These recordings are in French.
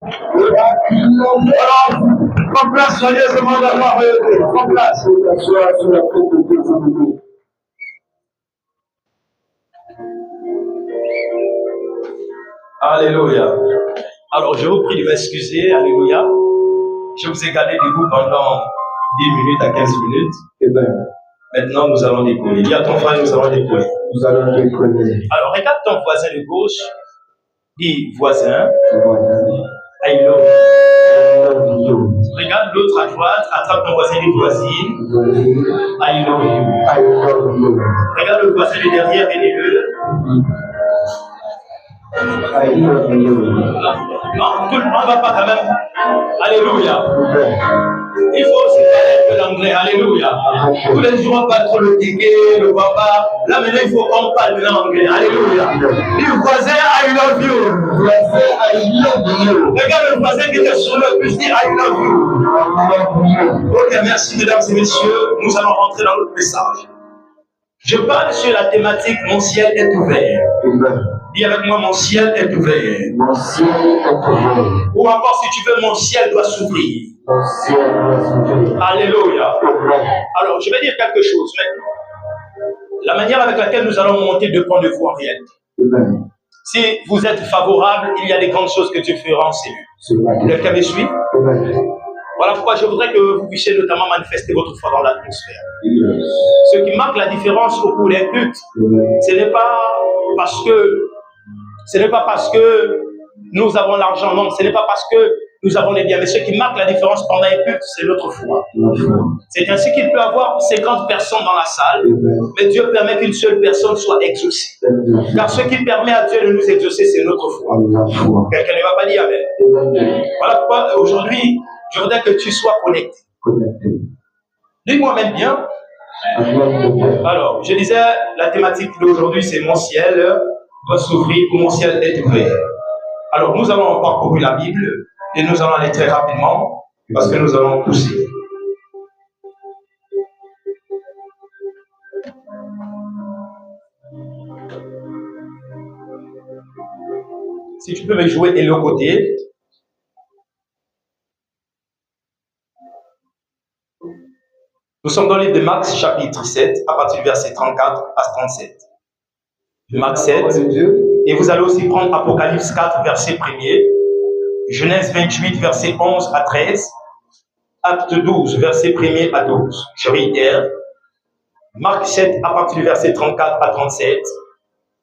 Alors, en place, soigneusement d'avoir en place. Alléluia. Alors, je vous prie de m'excuser. Alléluia. Je vous ai gardé debout pendant 10 minutes à 15 minutes. Eh bien, maintenant, nous allons décoller. Dis à ton frère, nous allons décoller. Nous allons décoller. Alors, regarde ton voisin de gauche. Dis, voisin. I love you. Regarde l'autre à droite. Attrape ton voisin et voisine. I love you. Regarde le voisin de derrière et les non, tout le monde ne va pas quand même. Alléluia. Il faut aussi parler un peu l'anglais. Alléluia. Tous les jours, on parle trop le ticket, le papa. Là, maintenant, il faut qu'on parle l'anglais. Alléluia. Dis voisin, I love you. Regarde le voisin qui était sur le bus, dit I love you. Ok, merci, mesdames et messieurs. Nous allons rentrer dans notre message. Je parle sur la thématique Mon ciel est ouvert. Dis avec moi, mon ciel est ouvert. Mon ciel est ouvert. Ou encore, si tu veux, mon ciel doit s'ouvrir. Mon ciel doit s'ouvrir. Alléluia. Alors, je vais dire quelque chose maintenant. La manière avec laquelle nous allons monter deux points de vue en réalité. Si vous êtes favorable, il y a des grandes choses que Dieu fera en cellule. Quelqu'un me suit? Voilà pourquoi je voudrais que vous puissiez notamment manifester votre foi dans l'atmosphère. Ce qui marque la différence au cours des cultes, ce n'est pas parce que nous avons l'argent, non, ce n'est pas parce que nous avons les biens, mais ce qui marque la différence pendant un culte, c'est notre foi. C'est ainsi qu'il peut y avoir 50 personnes dans la salle, mais Dieu permet qu'une seule personne soit exaucée. Car ce qui permet à Dieu de nous exaucer, c'est notre foi. Quelqu'un ne va pas dire amen. Voilà pourquoi aujourd'hui, je voudrais que tu sois connecté. Dis-moi même bien. Alors, je disais, la thématique d'aujourd'hui, c'est mon ciel doit s'ouvrir ou mon ciel est ouvert. Alors, nous allons parcourir la Bible et nous allons aller très rapidement parce que nous allons pousser. Si tu peux me jouer et le côté. Nous sommes dans le livre de Marc, chapitre 7, à partir du verset 34 à 37. Marc 7. Et vous allez aussi prendre Apocalypse 4, verset 1er, Genèse 28, verset 11 à 13, Acte 12, verset 1er à 12. Je réitère. Marc 7, à partir du verset 34 à 37,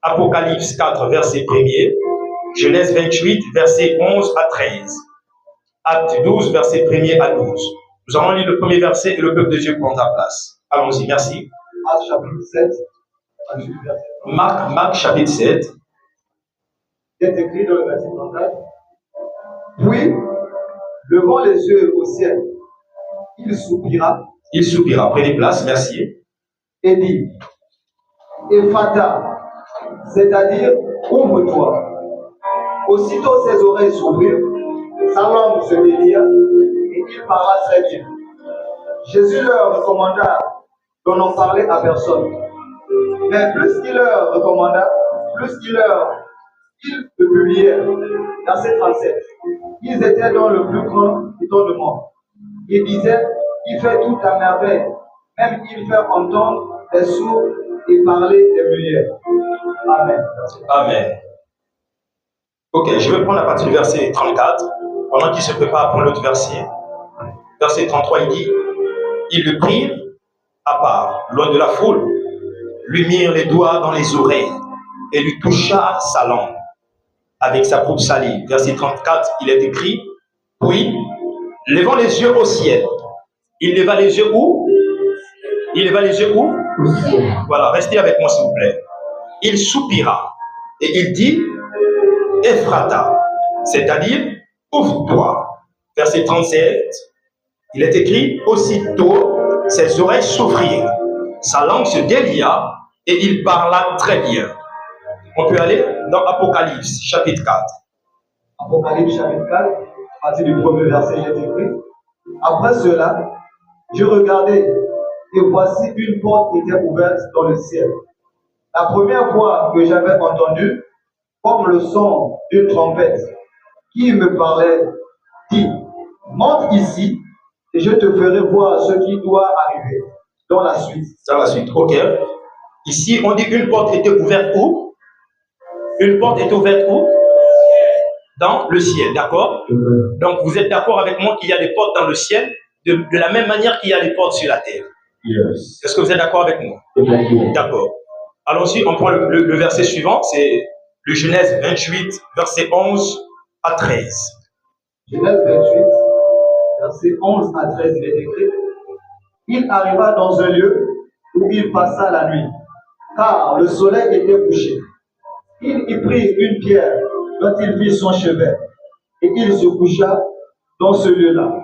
Apocalypse 4, verset 1er, Genèse 28, verset 11 à 13, Acte 12, verset 1er à 12. Nous allons lire le premier verset et le peuple de Dieu prend ta place. Allons-y, merci. Marc chapitre 7. Marc chapitre 7. C'est écrit dans le verset 34. Puis, levant les yeux au ciel, il soupira. Il soupira. Prenez place, merci. Et dit, Ephata, c'est-à-dire, ouvre-toi. Aussitôt ses oreilles s'ouvrirent, sa langue se délia, et il parla très bien. Jésus leur recommanda d'en en parler à personne. Mais plus qu'il leur recommanda, plus qu'ils le publièrent. Verset 37. Ils étaient dans le plus grand étonnement. Ils disaient, il fait tout à merveille. Même il fait entendre des sourds et parler des muets. Amen. Amen. Ok, je vais prendre à partir du verset 34. Pendant qu'il se prépare pour l'autre verset. Verset 33, il dit, ils le prirent à part, loin de la foule, lui mirent les doigts dans les oreilles et lui toucha sa langue avec sa propre salive. Verset 34, il est écrit, puis, levant les yeux au ciel, il leva les yeux où? Il leva les yeux où? Voilà, restez avec moi s'il vous plaît. Il soupira et il dit, Ephrata, c'est-à-dire, ouvre-toi. Verset 37, il est écrit, aussitôt, ses oreilles s'ouvrirent, sa langue se délia et il parla très bien. On peut aller dans Apocalypse, chapitre 4. Apocalypse, chapitre 4, à partir du premier verset, il est écrit. Après cela, je regardais et voici une porte était ouverte dans le ciel. La première voix que j'avais entendue, comme le son d'une trompette, qui me parlait dit, monte ici et je te ferai voir ce qui doit arriver dans la suite. Dans la suite, ok. Ici, on dit une porte était ouverte où? Une porte était ouverte où? Dans le ciel, d'accord? Donc, vous êtes d'accord avec moi qu'il y a des portes dans le ciel de la même manière qu'il y a des portes sur la terre? Yes. Est-ce que vous êtes d'accord avec moi? D'accord. Allons-y, on prend le verset suivant, c'est le Genèse 28, verset 11 à 13. Genèse 28, verset 11 à 13, il est écrit, il arriva dans un lieu où il passa la nuit, car le soleil était couché. Il y prit une pierre dont il fit son chevet, et il se coucha dans ce lieu-là.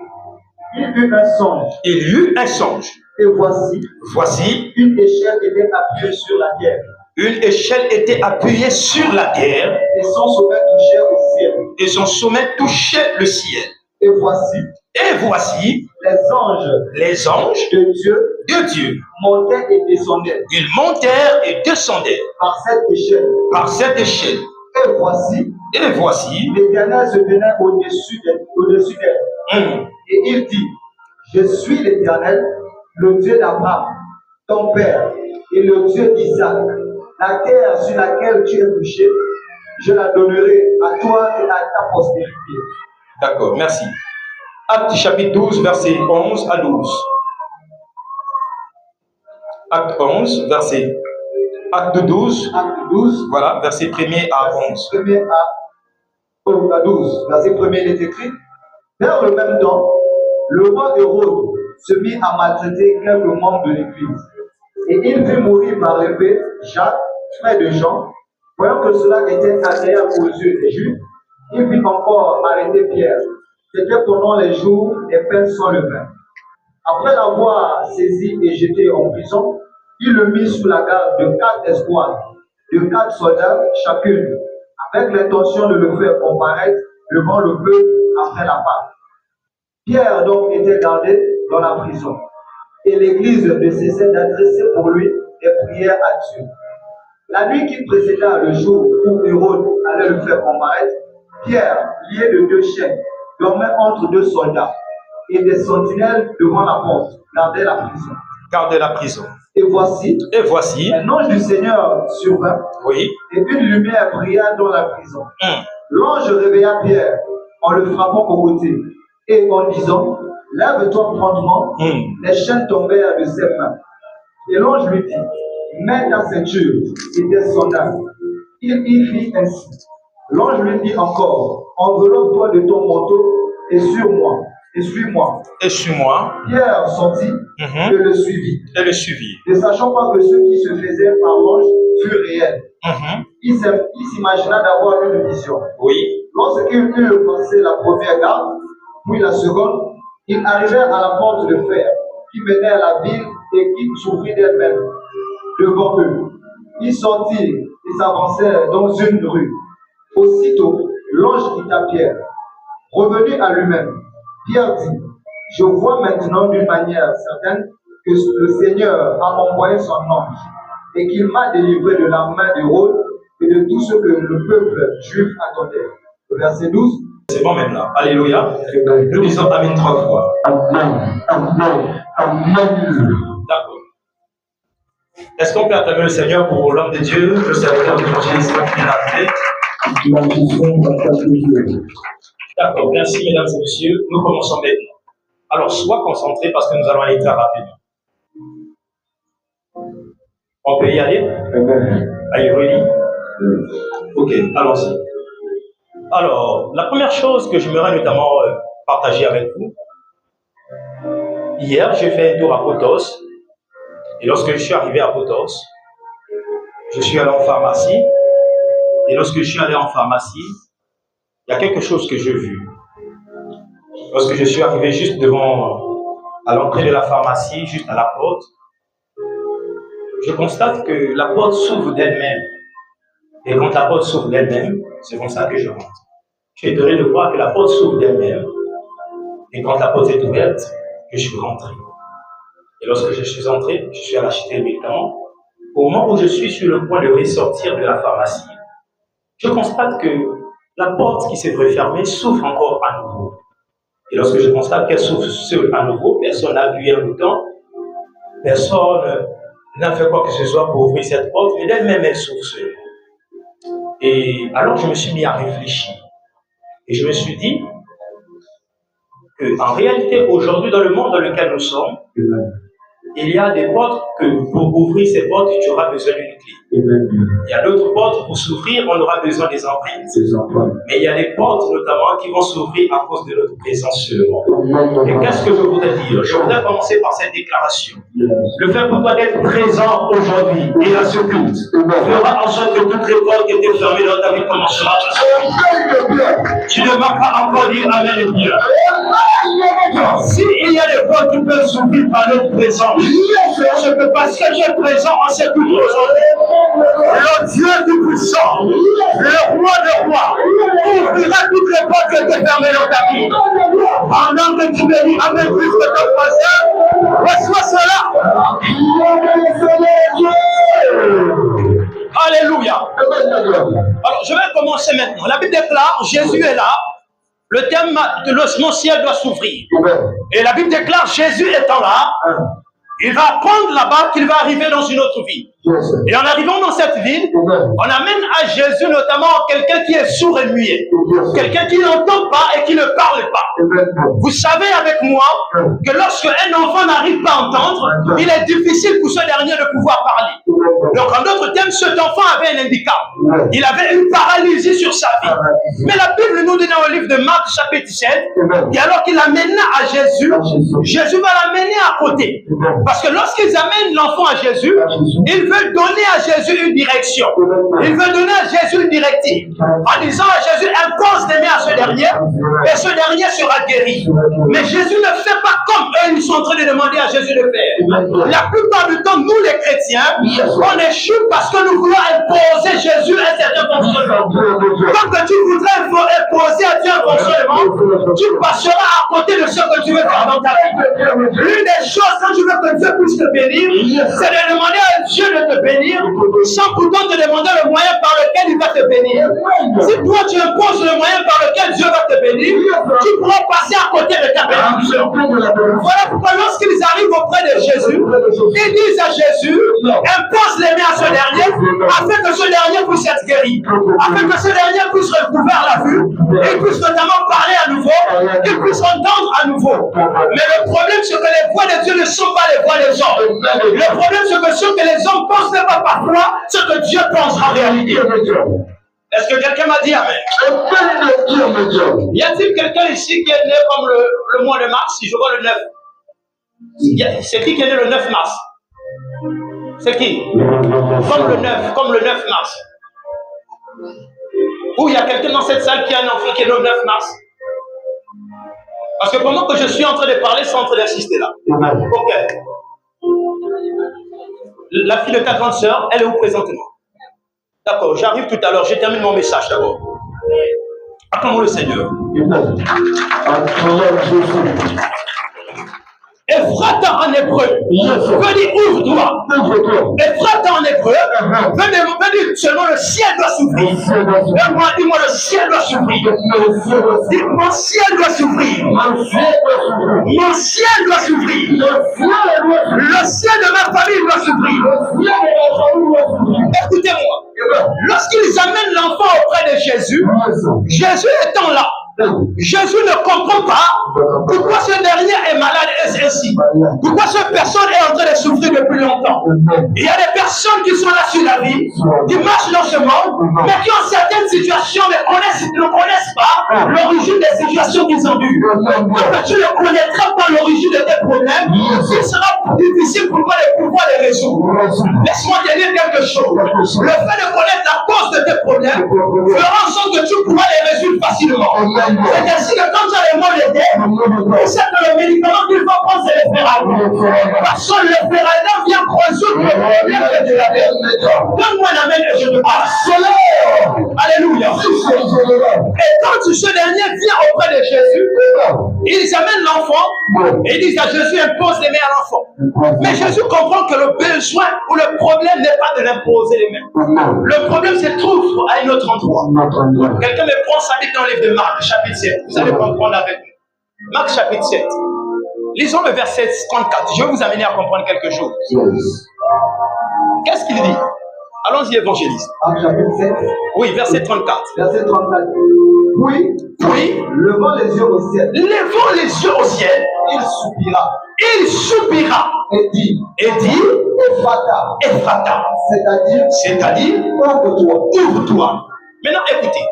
Il eut un songe. Il eut un songe. Et voici, une échelle était appuyée sur la terre. Une échelle était appuyée sur la terre. Et son sommet touchait au ciel. Et son sommet touchait le ciel. Et voici, les anges de Dieu montaient et descendaient. Ils montèrent et descendaient par cette échelle. Et voici, l'Éternel se tenait au-dessus d'elle. Et il dit, je suis l'Éternel, le Dieu d'Abraham, ton père, et le Dieu d'Isaac. La terre sur laquelle tu es couché, je la donnerai à toi et à ta postérité. D'accord, merci. Acte chapitre 12, verset 11 à 12. Acte 11, verset. Acte 12, voilà, verset 1er à 11. 1er à 12, verset 1er, il est écrit. Vers le même temps, le roi Hérode se mit à maltraiter quelques membres de l'Église. Et il vit mourir par l'épée Jacques, frère de Jean. Voyant que cela était agréable aux yeux des Juifs, il fit encore arrêter Pierre. C'était pendant les jours des peines sans levain. Après l'avoir saisi et jeté en prison, il le mit sous la garde de 4 escouades, de 4 soldats chacune, avec l'intention de le faire comparaître devant le peuple après la Pâque. Pierre donc était gardé dans la prison, et l'Église ne cessait d'adresser pour lui des prières à Dieu. La nuit qui précéda le jour où Hérode allait le faire comparaître, Pierre, lié de 2 chaînes, dormait entre 2 soldats, et des sentinelles devant la porte gardaient la prison. Et voici, un ange du Seigneur survint, et une lumière brilla dans la prison. L'ange réveilla Pierre en le frappant au côté, et en disant, lève-toi promptement. Les chaînes tombèrent de ses mains. Et l'ange lui dit, mets ta ceinture et tes sandales. Il y fit ainsi. L'ange lui dit encore, enveloppe-toi de ton manteau et suis-moi. Pierre sortit et le suivit. Ne sachant pas que ce qui se faisait par l'ange fut réel. Il s'imagina d'avoir une vision. Lorsqu'il eut passé la première garde, puis la seconde, ils arrivèrent à la porte de fer qui menait à la ville et qui s'ouvrit d'elle-même devant eux. Ils sortirent et s'avancèrent dans une rue. Aussitôt, l'ange dit à Pierre, revenu à lui-même, Pierre dit, je vois maintenant d'une manière certaine que le Seigneur a envoyé son ange et qu'il m'a délivré de la main d'Hérode et de tout ce que le peuple juif attendait. Verset 12. C'est bon maintenant. Alléluia. Nous disons Amen 3 fois. Amen. Amen. Amen. D'accord. Est-ce qu'on peut acclamer le Seigneur pour l'homme de Dieu, le serviteur de Jésus qui est arrivé? D'accord. Merci, mesdames et messieurs. Nous commençons maintenant. Alors, sois concentré parce que nous allons aller très rapidement. On peut y aller? Are you ready? Ok, allons-y. Alors, la première chose que j'aimerais notamment partager avec vous, hier, j'ai fait un tour à Potos, et lorsque je suis arrivé à Potos, je suis allé en pharmacie, et lorsque je suis allé en pharmacie, il y a quelque chose que j'ai vu. Lorsque je suis arrivé juste à l'entrée de la pharmacie, juste à la porte, je constate que la porte s'ouvre d'elle-même. Et quand la porte s'ouvre d'elle-même, c'est comme ça que je rentre. Je suis étonné de voir que la porte s'ouvre d'elle-même. Et quand la porte est ouverte, je suis rentré. Et lorsque je suis entré, je suis allé acheter le médicament. Au moment où je suis sur le point de ressortir de la pharmacie, je constate que la porte qui s'est refermée s'ouvre encore à nouveau. Et lorsque je constate qu'elle s'ouvre seule à nouveau, personne n'a vu un bouton, personne n'a fait quoi que ce soit pour ouvrir cette porte, mais d'elle-même, elle s'ouvre seule. Et alors, je me suis mis à réfléchir. Et je me suis dit qu'en réalité, aujourd'hui, dans le monde dans lequel nous sommes, il y a des portes que pour ouvrir ces portes, tu auras besoin d'une clé. Il y a d'autres portes pour s'ouvrir, on aura besoin des empreintes. Mais il y a des portes notamment qui vont s'ouvrir à cause de notre présence seulement. Et qu'est-ce que je voudrais dire? Je voudrais commencer par cette déclaration. Le fait pour toi d'être présent aujourd'hui et à ce culte fera en sorte que toutes les portes qui étaient fermées dans ta vie commenceront à s'ouvrir. Tu ne vas pas encore dire Amen et Dieu. S'il y a des portes qui peuvent s'ouvrir par notre présence, c'est que parce que tu es présent en cette culte aujourd'hui, le Dieu Tout-Puissant, le Roi des Rois, ouvrira toutes les portes qui étaient fermées dans ta vie. Pendant que tu me dis Amen, plus que ton voisin, reçois cela. Alléluia. Alors, je vais commencer maintenant. La Bible déclare, Jésus est là. Le thème de mon ciel doit s'ouvrir. Et la Bible déclare, Jésus étant là, il va apprendre là-bas qu'il va arriver dans une autre ville. Et en arrivant dans cette ville, on amène à Jésus notamment quelqu'un qui est sourd et muet. Quelqu'un qui n'entend pas et qui ne parle pas. Vous savez avec moi que lorsque un enfant n'arrive pas à entendre, il est difficile pour ce dernier de pouvoir parler. Donc en d'autres termes, cet enfant avait un handicap. Il avait une paralysie sur sa vie. Mais la Bible nous dit dans le livre de Marc chapitre 7, et alors qu'il amena à Jésus, Jésus va l'amener à côté. Parce que lorsqu'ils amènent l'enfant à Jésus, ils veulent donner à Jésus une direction. Ils veulent donner à Jésus une directive. En disant à Jésus, impose des mains à ce dernier, et ce dernier sera guéri. Mais Jésus ne fait pas comme eux, ils sont en train de demander à Jésus de faire. La plupart du temps, nous les chrétiens, on échoue parce que nous voulons imposer Jésus un certain fonctionnement. Comme que tu voudrais imposer à Dieu un fonctionnement, tu passeras à côté de ce que tu veux faire dans ta vie. L'une des choses, quand tu veux que Dieu puisse te bénir, c'est de demander à Dieu de te bénir, sans pourtant te demander le moyen par lequel il va te bénir. Si toi tu imposes le moyen par lequel Dieu va te bénir, tu pourras passer à côté de ta bénédiction. Voilà pourquoi lorsqu'ils arrivent auprès de Jésus, ils disent à Jésus, impose les mains à ce dernier, afin que ce dernier puisse être guéri, afin que ce dernier puisse recouvrir la vue, et puisse notamment parler à nouveau, qu'il puisse entendre à nouveau. Mais le problème c'est que les voix de Dieu ne sont pas les voix des hommes. Le problème c'est que ce que les hommes pensent n'est pas parfois ce que Dieu pense en réalité. Est-ce que quelqu'un m'a dit Amen? Y a-t-il quelqu'un ici qui est né comme le mois de mars? Si je vois le 9. C'est qui est né le 9 mars? C'est qui? Comme le 9 mars. Ou il y a quelqu'un dans cette salle qui a un enfant qui est né le 9 mars? Parce que pendant que je suis en train de parler, c'est en train d'insister là. Ok. La fille de ta grande sœur, elle est où présentement? D'accord, j'arrive tout à l'heure, je termine mon message d'abord. Acclamons le Seigneur. Ephrata en hébreu veut dire ouvre-toi. Ephrata en hébreu veut dire seulement le ciel doit s'ouvrir. Dis-moi le ciel doit s'ouvrir. Dis mon ciel doit s'ouvrir. Mon ciel doit s'ouvrir. Le ciel de ma famille doit s'ouvrir. Écoutez-moi. Lorsqu'ils amènent l'enfant auprès de Jésus, Jésus étant là, Jésus ne comprend pas pourquoi ce dernier est malade ainsi. Pourquoi cette personne est en train de souffrir depuis longtemps. Il y a des personnes qui sont là sur la vie, qui marchent dans ce monde, mais qui en certaines situations ne connaissent pas l'origine des situations qu'ils ont eues. Donc tu ne connaîtras pas l'origine de tes problèmes, il sera difficile pour toi de pouvoir les résoudre. Laisse-moi te dire quelque chose. Le fait de connaître la cause de tes problèmes fera en sorte que tu pourras les résoudre facilement. C'est ainsi que quand tu as les maux de tête, tu sais que le médicament qu'il faut prendre, c'est le ferradin. Parce que le ferradin vient résoudre le problème que tu avais. Donne-moi la main et je te parle. Alléluia. Et quand ce dernier vient auprès de Jésus, ils amènent l'enfant et ils disent à Jésus, impose les mains à l'enfant. Mais Jésus comprend que le besoin ou le problème n'est pas de l'imposer les mains. Le problème se trouve à un autre endroit. Quelqu'un me prend sa Bible dans le livre de Marc, chapitre 7. Vous allez comprendre avec nous. Marc, chapitre 7. Lisons le verset 34. Je vais vous amener à comprendre quelque chose. Qu'est-ce qu'il dit? Allons-y, évangéliste. Marc chapitre 7. Oui, verset 34. Verset 34. Oui, levant les yeux au ciel. Levant les yeux au ciel. Il soupira. Il soupira. Et dit. Ephrata. C'est-à-dire, ouvre-toi. Maintenant, écoutez.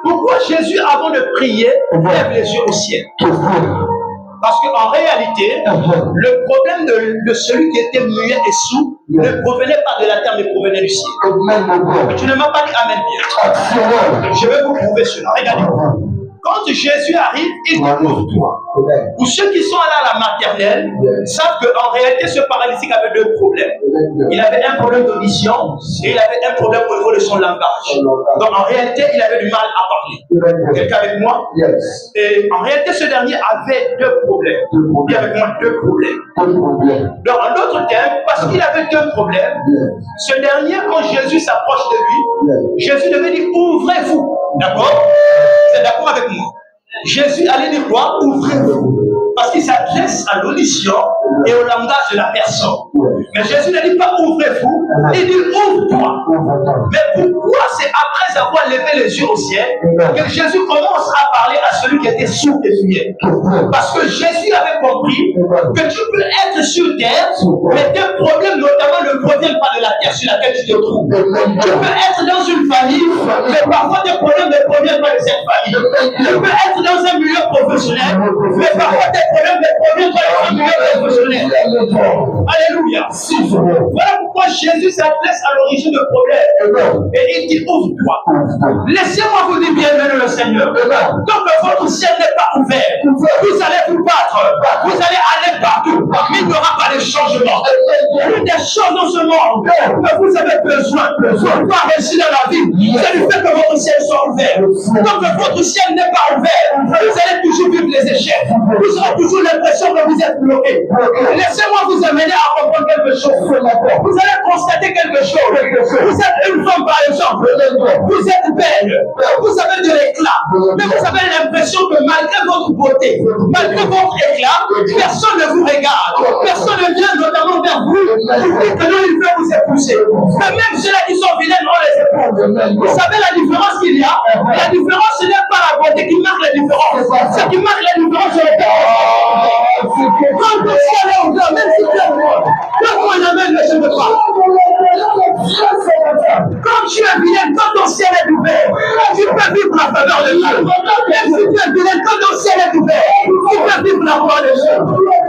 Pourquoi Jésus, avant de prier, lève les yeux au ciel? Parce qu'en réalité, le problème de celui qui était muet et sourd ne provenait pas de la terre, mais provenait du ciel. Tu ne m'as pas dit Amen bien. Je vais vous prouver cela. Regardez. Quand Jésus arrive, il dit ouvre-toi. Pour ceux qui sont allés à la maternelle, savent qu'en réalité, ce paralytique avait deux problèmes. Il avait un problème d'audition et il avait un problème au niveau de son langage. Donc en réalité, il avait du mal à parler. Quelqu'un avec moi? Et en réalité, ce dernier avait deux problèmes. Il y avait avec moi deux problèmes. Donc en d'autres termes, parce qu'il avait deux problèmes, ce dernier, quand Jésus s'approche de lui, Jésus devait dire ouvrez-vous. D'accord? Vous êtes d'accord avec moi? Jésus allait dire quoi? Ouvrez-vous. Parce qu'il s'adresse à l'audition et au langage de la personne. Mais Jésus ne dit pas ouvrez-vous, il dit ouvre-toi. Mais pourquoi c'est après avoir levé les yeux au ciel que Jésus commence à parler à celui qui était sourd et muet? Parce que Jésus avait compris que tu peux être sur terre, mais tes problèmes notamment ne proviennent pas de la terre sur laquelle tu te trouves. Tu peux être dans une famille, mais parfois tes problèmes ne proviennent pas de cette famille. Tu peux être dans un milieu professionnel, mais parfois tes problèmes ne proviennent pas de ce milieu professionnel. Alléluia. Voilà pourquoi Jésus s'adresse à l'origine du problème. Et il dit ouvre-toi. Laissez-moi vous dire bienvenue le Seigneur. Tant que votre ciel n'est pas ouvert, vous allez vous battre, vous allez aller partout, mais il n'y aura pas de changement. Une des choses dans ce monde que vous avez besoin pour réussir dans la vie, c'est du fait que votre ciel soit ouvert. Tant que votre ciel n'est pas ouvert, vous allez toujours vivre les échecs. Vous aurez toujours l'impression que vous êtes bloqué. Laissez-moi vous amener à comprendre quelque chose. Vous allez constater quelque chose. Vous êtes une femme par exemple. Vous êtes belle. Vous avez de l'éclat. Mais vous avez l'impression que malgré votre beauté, malgré votre éclat, personne ne vous regarde. Personne ne vient notamment vers vous. Vous dites que non, il veut vous épouser. Mais même ceux-là qui sont vilains, on les épouse. Vous savez la différence qu'il y a? La différence, ce n'est pas la beauté qui marque la différence. Ce qui marque la différence, c'est le cœur. Quand le ciel est ouvert, même si tu es mort, quand on amène, ne se veut pas. Quand tu es vilain, quand ton ciel est ouvert, tu peux vivre la faveur de Dieu. Même si tu es vilain, quand ton ciel est ouvert, tu peux vivre la gloire de Dieu.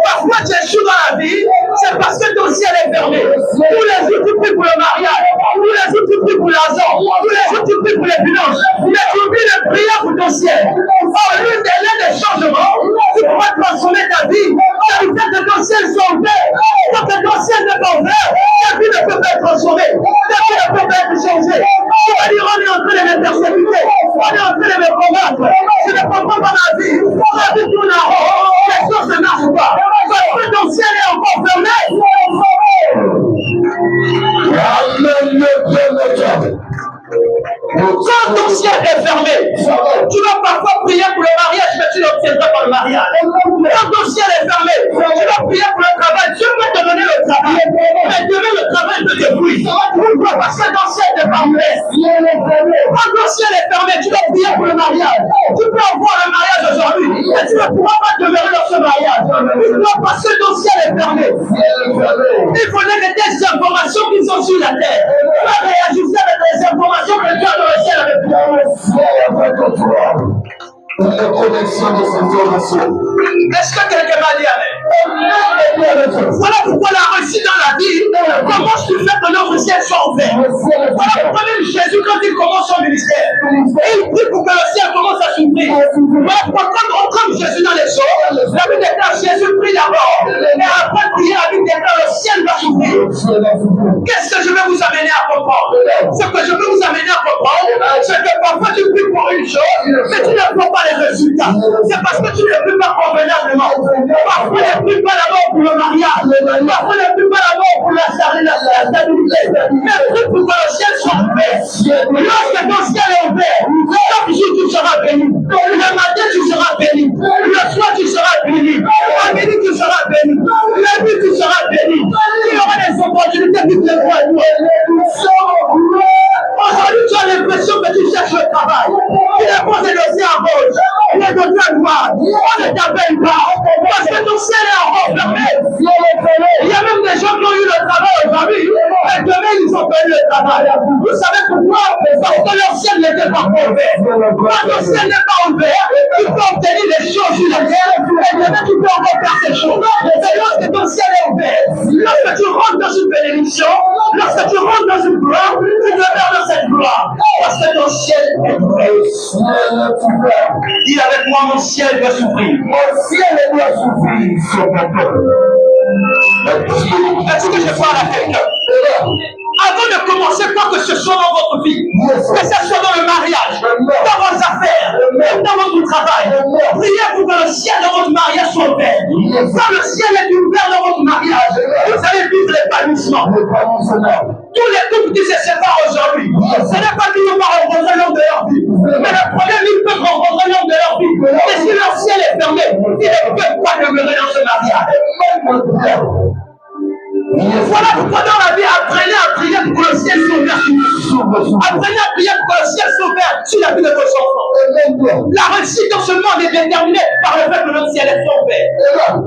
Parfois tu échoues dans la vie, c'est parce que ton ciel est fermé. Tous les jours tu pries pour le mariage, tous les jours tu pries pour l'argent, tous les jours tu pries pour les finances, mais tu oublies de prier pour ton ciel. Or, l'une des changements qui pourra transformer ta vie, c'est le fait que ton ciel soit ouvert. Quand ton ciel n'est pas ouvert, ta vie ne peut pas être transformée, ta vie ne peut pas être changée. Tu vas dire, on est en train de me persécuter, on est en train de me combattre, je ne comprends pas ma vie, ma vie tourne en rond, les choses ne marchent pas, parce que ton ciel est encore fermé. Quand ton ciel est fermé, tu vas parfois prier pour le mariage, mais tu n'obtiendras pas le mariage. Quand ton ciel est fermé, tu vas prier pour le travail, Dieu peut te donner le travail, mais demain le travail peut te brûler. Pourquoi? Parce que ton ciel n'est pas ouvert. Quand ton ciel est fermé, tu vas prier pour le mariage. Tu peux avoir le mariage aujourd'hui, mais tu ne pourras pas demeurer dans ce mariage. Pourquoi? Parce que ton ciel est fermé. Il faudrait que des informations qui sont sur la terre soient réajustées avec des informations que Dieu a dans le ciel avec toi. La connexion de ces informations. Est-ce que quelqu'un m'a dit Amen? Voilà pourquoi la réussite dans la vie commence du fait que notre ciel soit ouvert. Voilà pourquoi même Jésus, quand il commence son ministère, il prie pour que le ciel commence à s'ouvrir. Voilà pourquoi quand on comme Jésus dans les eaux, la Bible déclare Jésus prie d'abord, et après prier, la Bible déclare le ciel va s'ouvrir. Qu'est-ce que je vais vous amener à comprendre? Ce que je veux vous amener à comprendre, c'est que parfois tu pries pour une chose, mais tu ne vois pas les résultats. C'est parce que que tu ne pries pas convenablement. Parfois, ne prie pas d'abord pour le mariage. Parfois, ne prie pas d'abord pour la stabilité. Mais prie pour que le ciel soit ouvert. Lorsque ton ciel est ouvert, chaque jour tu seras béni. Le matin tu seras béni. Le soir tu seras béni. À midi tu seras béni. La nuit tu seras béni. Il y aura des opportunités qui te voient. Aujourd'hui tu as l'impression que tu cherches le travail. Tu es posé le ciel à gauche. Il est de droite. On ne t'appelle pas. Parce que ton ciel est encore fermé. Il y a même des gens qui ont eu le travail aujourd'hui. Et demain ils ont perdu le travail. Vous savez pourquoi? Parce que leur ciel n'était pas ouvert. Quand ton ciel n'est pas ouvert, tu peux obtenir des choses sur la terre. Et demain tu peux encore faire ces choses. C'est lorsque ton ciel est ouvert. Lorsque tu rentres dans une bénédiction, lorsque tu rentres dans une gloire, tu demeures dans cette gloire. Parce que ton ciel est ouvert. Dis avec moi, mon ciel doit s'ouvrir. Mon ciel doit s'ouvrir sur mon peuple. Est-ce que je parle à quelqu'un? Avant de commencer, quoi que ce soit dans votre vie, que ce soit dans le mariage, dans vos affaires, dans votre travail, priez pour que le ciel de votre mariage soit ouvert. Quand le ciel est ouvert dans votre mariage, vous allez vivre l'épanouissement. Tous les couples qui se séparent aujourd'hui, ce n'est pas qu'ils n'ont pas rencontré l'homme de leur vie, mais le problème, ils peuvent rencontrer l'homme de leur vie. Mais si leur ciel est fermé, ils ne peuvent pas demeurer dans ce mariage. Voilà pourquoi dans la vie, apprenez à prier pour que le ciel soit ouvert sur vous. Apprenez à prier pour que le ciel soit ouvert sur la vie de vos enfants. La réussite dans ce monde est déterminée par le fait que notre ciel est ouvert.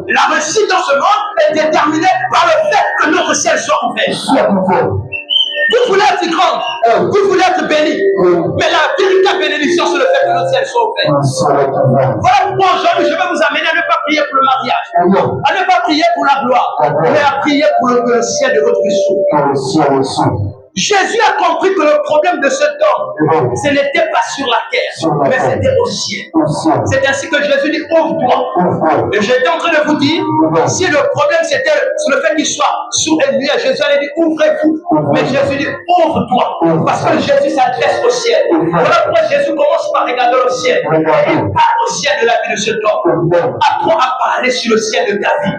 La réussite dans ce monde est déterminée par le fait que notre ciel soit ouvert. Vous voulez être grand, vous voulez être béni, mais la véritable bénédiction, c'est le fait que notre ciel soit ouvert. Voilà pourquoi aujourd'hui, je vais vous amener à ne pas prier pour le mariage, à ne pas prier pour la gloire, mais à prier pour le ciel de votre vie s'ouvre. Jésus a compris que le problème de cet homme, ce n'était pas sur la terre, mais c'était au ciel. C'est ainsi que Jésus dit, ouvre-toi. Et j'étais en train de vous dire, si le problème c'était le fait qu'il soit sous un nuage, Jésus allait dire, ouvrez-vous. Mais Jésus dit, ouvre-toi. Parce que Jésus s'adresse au ciel. Voilà pourquoi Jésus commence par regarder le ciel. Il parle au ciel de la vie de cet homme. Apprends à parler sur le ciel de ta vie.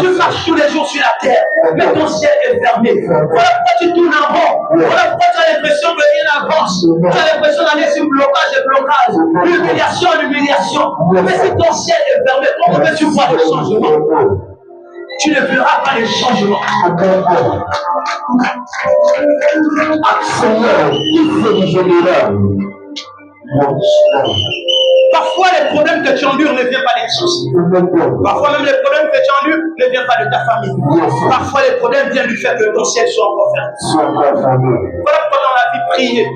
Tu marches tous les jours sur la terre, mais ton ciel est fermé. Voilà pourquoi tu tournes en rond. Voilà pourquoi tu as l'impression que rien n'avance. Tu as l'impression d'aller sur blocage et blocage, l'humiliation et l'humiliation. Mais si ton ciel est fermé, comment veux-tu voir le changement? Tu ne verras pas les changements. Seigneur, il faut nous générer. Parfois, les problèmes que tu endures ne viennent pas des soucis. Parfois, même les problèmes que tu endures ne viennent pas de ta famille. Parfois, les problèmes viennent du fait que ton ciel soit encore fermé. Voilà pourquoi dans la vie, priez.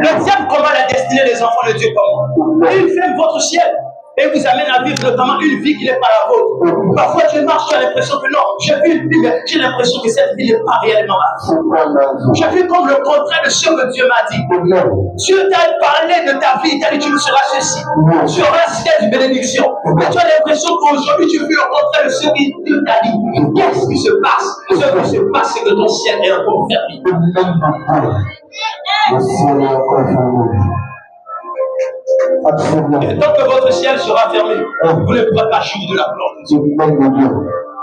Le diable combat la destinée des enfants de Dieu comme moi. Et il ferme votre ciel. Et vous amène à vivre notamment une vie qui n'est pas la vôtre. Parfois tu marches, tu as l'impression que non, j'ai vu une vie, mais j'ai l'impression que cette vie n'est pas réellement ma vie. J'ai vu comme le contraire de ce que Dieu m'a dit. Dieu t'a parlé de ta vie, il t'a dit tu seras ceci. Tu auras cette bénédiction. Mais tu as l'impression qu'aujourd'hui tu vis le contraire de ce que Dieu t'a dit. Qu'est-ce qui se passe? Ce qui se passe, c'est que ton ciel est encore fermé. Et tant que votre ciel sera fermé, vous ne pourrez pas jouir de la gloire de Dieu.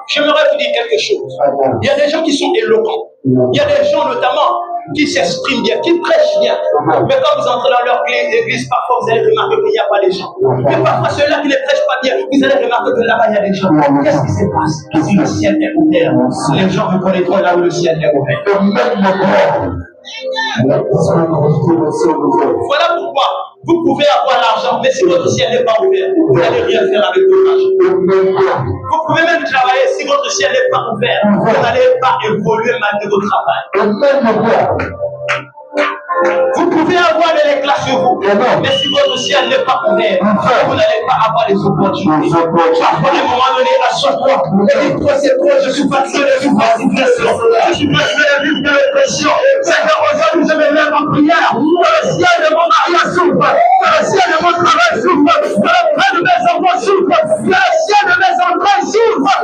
J'aimerais vous dire quelque chose. Il y a des gens qui sont éloquents. Il y a des gens notamment qui s'expriment bien, qui prêchent bien. Mais quand vous entrez dans leur église, parfois vous allez remarquer qu'il n'y a pas de gens. Et parfois ceux-là qui ne prêchent pas bien, vous allez remarquer que là-bas il y a des gens. Qu'est-ce qui se passe? Si le ciel est ouvert, les gens reconnaîtront là où le ciel est ouvert. Voilà pourquoi vous pouvez avoir l'argent, mais si votre ciel n'est pas ouvert, vous n'allez rien faire avec votre argent. Vous pouvez même travailler, si votre ciel n'est pas ouvert, vous n'allez pas évoluer malgré votre travail. Vous pouvez avoir de l'éclat sur vous, mais si votre ciel n'est pas ouvert, vous n'allez pas avoir les opportunités. Parfois, à un moment donné, assois-toi et dis-toi, c'est quoi, je suis fatigué de vivre la situation. Je suis fatigué de vivre de l'oppression. Seigneur, aujourd'hui, je me lève en prière. Que le ciel de mon mariage s'ouvre, que le ciel de mon travail s'ouvre, que le frère de mes enfants s'ouvre, que le ciel de mes entrailles s'ouvre.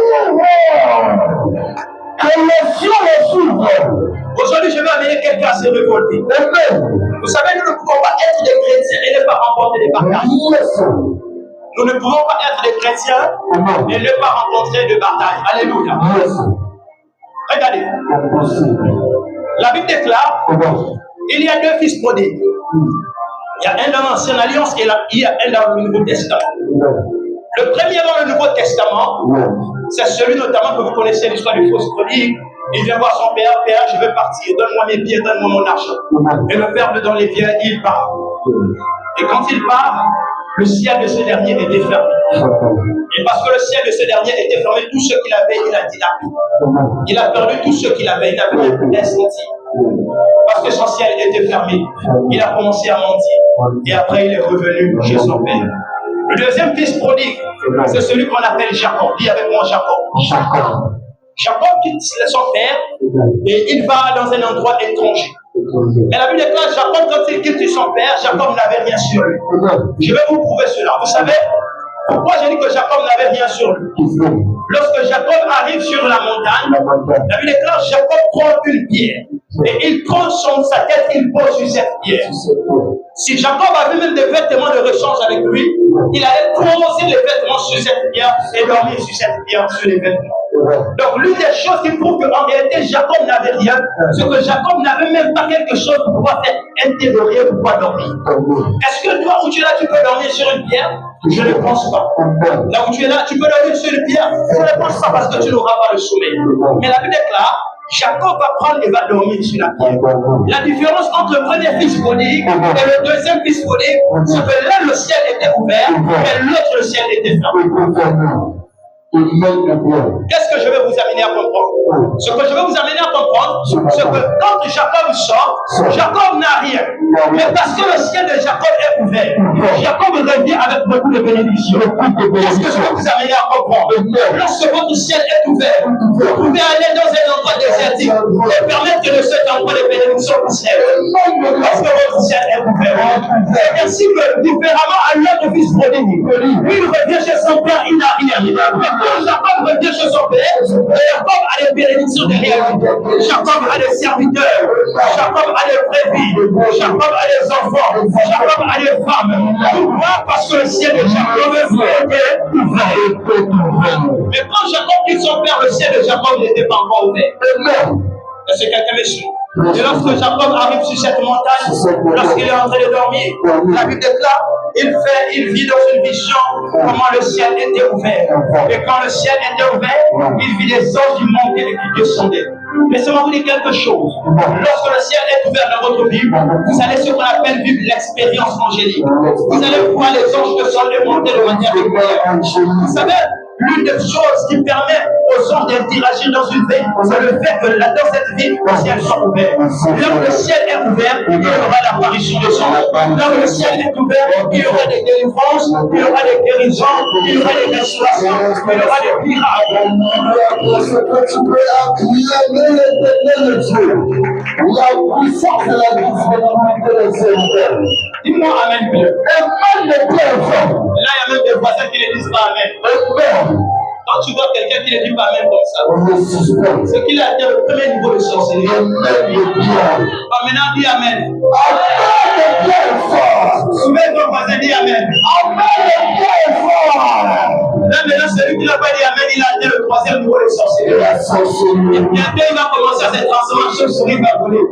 Que le ciel s'ouvre. Aujourd'hui, je vais amener quelqu'un à se révolter. Vous savez, nous ne pouvons pas être des chrétiens et ne pas remporter des batailles. Nous ne pouvons pas être des chrétiens chrétien et ne pas rencontrer de bataille. Alléluia. Regardez. La Bible déclare il y a deux fils prodigues. Il y a un dans l'Ancienne Alliance et il y a un dans le Nouveau Testament. Le premier dans le Nouveau Testament, c'est celui notamment que vous connaissez l'histoire du fils prodigue. Il vient voir son père, père, je veux partir, donne-moi mes pieds, donne-moi mon argent. Et le père lui donne les pieds, il part. Et quand il part, le ciel de ce dernier était fermé. Et parce que le ciel de ce dernier était fermé, tout ce qu'il avait, il a dilapidé. Il a perdu tout ce qu'il avait, il n'avait même plus d'incentive. Parce que son ciel était fermé. Il a commencé à mentir. Et après, il est revenu chez son père. Le deuxième fils prodigue, c'est celui qu'on appelle Jacob. Dis avec moi Jacob. Jacob quitte son père et il va dans un endroit étranger. Mais la Bible déclare Jacob, quand il quitte son père, Jacob n'avait rien sur lui. Je vais vous prouver cela. Vous savez pourquoi j'ai dit que Jacob n'avait rien sur lui? Lorsque Jacob arrive sur la montagne, la Bible déclare Jacob prend une pierre et il prend sa tête, il pose sur cette pierre. Si Jacob avait même des vêtements de rechange avec lui, il allait poser les vêtements sur cette pierre et dormir sur cette pierre, sur les vêtements. Donc l'une des choses qui prouve qu'en réalité Jacob n'avait rien, c'est que Jacob n'avait même pas quelque chose pour pouvoir être interrogé, pour pouvoir dormir. Est-ce que toi où tu es là, tu peux dormir sur une pierre? Je ne pense pas. Là où tu es là, tu peux dormir sur une pierre? Je ne pense pas parce que tu n'auras pas le sommeil. Mais la Bible déclare Jacob va prendre et va dormir sur la pierre. La différence entre le premier fils prodigue et le deuxième fils prodigue, c'est que l'un le ciel était ouvert, et l'autre le ciel était fermé. Qu'est-ce que je vais vous amener à comprendre? Ce que je vais vous amener à comprendre, c'est que quand Jacob sort, Jacob n'a rien. Mais parce que le ciel de Jacob est ouvert, Jacob revient avec beaucoup de bénédictions. Qu'est-ce que je vais vous amener à comprendre? Lorsque votre ciel est ouvert, vous pouvez aller dans un endroit désertique et permettre que de cet endroit les bénédictions puissent être. Parce que votre ciel est ouvert. Et ainsi que, différemment à l'autre fils prodigue, lui il revient chez son père, il n'a rien. Quand Jacob revient chez son père, Jacob a des bénédictions derrière lui. Jacob a des serviteurs. Jacob a des brebis. Jacob a des enfants. Jacob a des femmes. Pourquoi? Parce que le ciel de Jacob était ouvert. Mais quand Jacob quitte son père, le ciel de Jacob n'était pas encore ouvert. Est-ce que quelqu'un me suit? Et lorsque Jacob arrive sur cette montagne, lorsqu'il est en train de dormir, la Bible déclare, il vit dans une vision comment le ciel était ouvert. Et quand le ciel était ouvert, il vit les anges qui montaient et qui descendaient. Laissez-moi vous dire quelque chose. Lorsque le ciel est ouvert dans votre vie, vous allez ce qu'on appelle vivre l'expérience angélique. Vous allez voir les anges descendre et monter de manière régulière. Vous savez, l'une des choses qui permet aux anges d'interagir dans une vie, c'est le fait que dans cette vie, le ciel soit ouvert. Là où le ciel est ouvert, il y aura l'apparition des anges. Là où le ciel est ouvert, il y aura des délivrances, il y aura des guérisons, il y aura des restaurations, il y aura des miracles. Parce que tu peux acclamer l'éternel Dieu. La puissance de la disponibilité des serviteurs. Dis-moi Amen. Et même les personnes. Là, il y a même des voisins qui ne disent pas Amen. Quand tu vois quelqu'un qui ne dit pas Amen comme ça, c'est qu'il a atteint le premier niveau de sorcellerie. Maintenant, dis Amen. Souvent, ton voisin dit Amen. Là, maintenant, celui qui n'a pas dit Amen, il a atteint le troisième niveau de sorcellerie. Et bientôt, il va commencer à se transformer en chauve-souris, il va voler.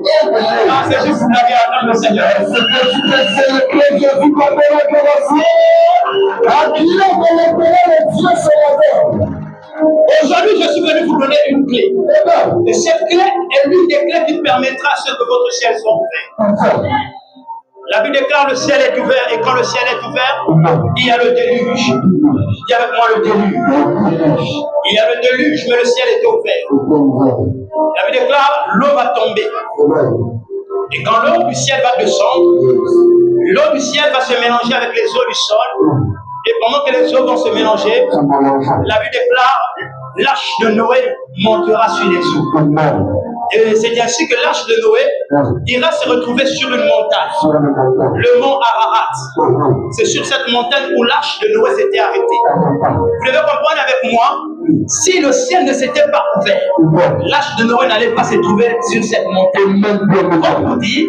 C'est juste pour aller attendre le Seigneur. Aujourd'hui, je suis venu vous donner une clé. Et cette clé est l'une des clés qui permettra à ce que votre ciel soit ouvert. La Bible déclare le ciel est ouvert, et quand le ciel est ouvert, il y a le déluge. Dis avec moi le déluge. Il y a le déluge, mais le ciel est ouvert. La Bible déclare l'eau va tomber. Et quand l'eau du ciel va descendre, l'eau du ciel va se mélanger avec les eaux du sol. Et pendant que les eaux vont se mélanger, la Bible déclare l'arche de Noé montera sur les eaux. Et c'est ainsi que l'arche de Noé ira se retrouver sur une montagne, le mont Ararat. C'est sur cette montagne où l'arche de Noé s'était arrêtée. Vous devez comprendre avec moi, si le ciel ne s'était pas ouvert, l'arche de Noé n'allait pas se trouver sur cette montagne. Comme vous dit,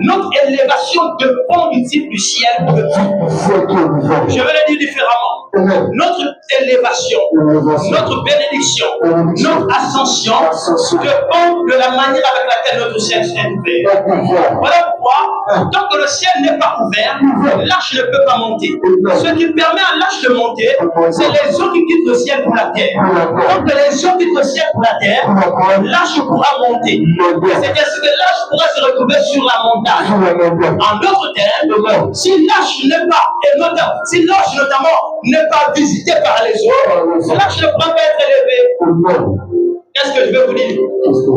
notre élévation dépend du type du ciel. Je vais le dire différemment. Notre élévation, notre bénédiction, notre ascension dépend de la manière avec laquelle notre ciel est ouvert. Voilà pourquoi, tant que le ciel n'est pas ouvert, l'arche ne peut pas monter. Ce qui permet à l'arche de monter, c'est les eaux qui quittent le ciel pour la terre. Tant que les eaux quittent le ciel pour la terre, l'arche pourra monter. C'est-à-dire que l'arche pourra se retrouver sur la montagne. En d'autres termes, si l'arche n'est pas, si l'arche notamment n'est pas visitée par les eaux, l'arche ne pourra pas être élevée. Qu'est-ce que je vais vous dire?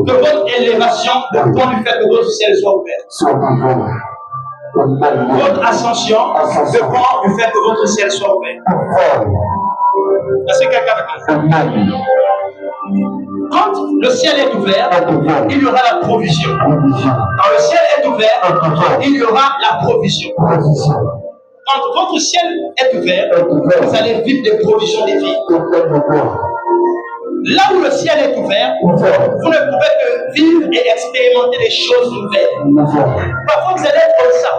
Que votre élévation dépend du fait que votre ciel soit ouvert. Votre ascension dépend du fait que votre ciel soit ouvert. Est-ce que quelqu'un avec moi? Quand le ciel est ouvert, il y aura la provision. Quand le ciel est ouvert, il y aura la provision. Quand votre ciel est ouvert, vous allez vivre des provisions divines. Là où le ciel est ouvert, vous ne pouvez que vivre et expérimenter des choses nouvelles. Parfois, vous allez être comme ça.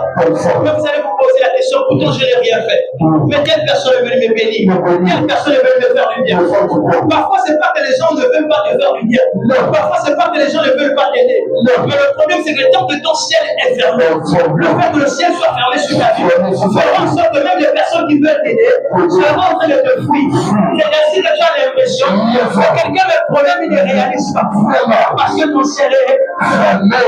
Mais vous allez vous poser la question, pourtant je n'ai rien fait. Mais telle personne est venue me bénir. Telle personne est venue me faire du bien. Parfois, ce n'est pas que les gens ne veulent pas te faire du bien. Parfois, ce n'est pas que les gens ne veulent pas t'aider. Mais le problème, c'est que tant que ton ciel est fermé, le fait que le ciel soit fermé sur ta vie, fera en sorte que même les personnes qui veulent t'aider seront en train de te fuir. C'est ainsi que tu as l'impression que quelqu'un a le problème, il ne réalise pas. Parce que ton ciel est fermé.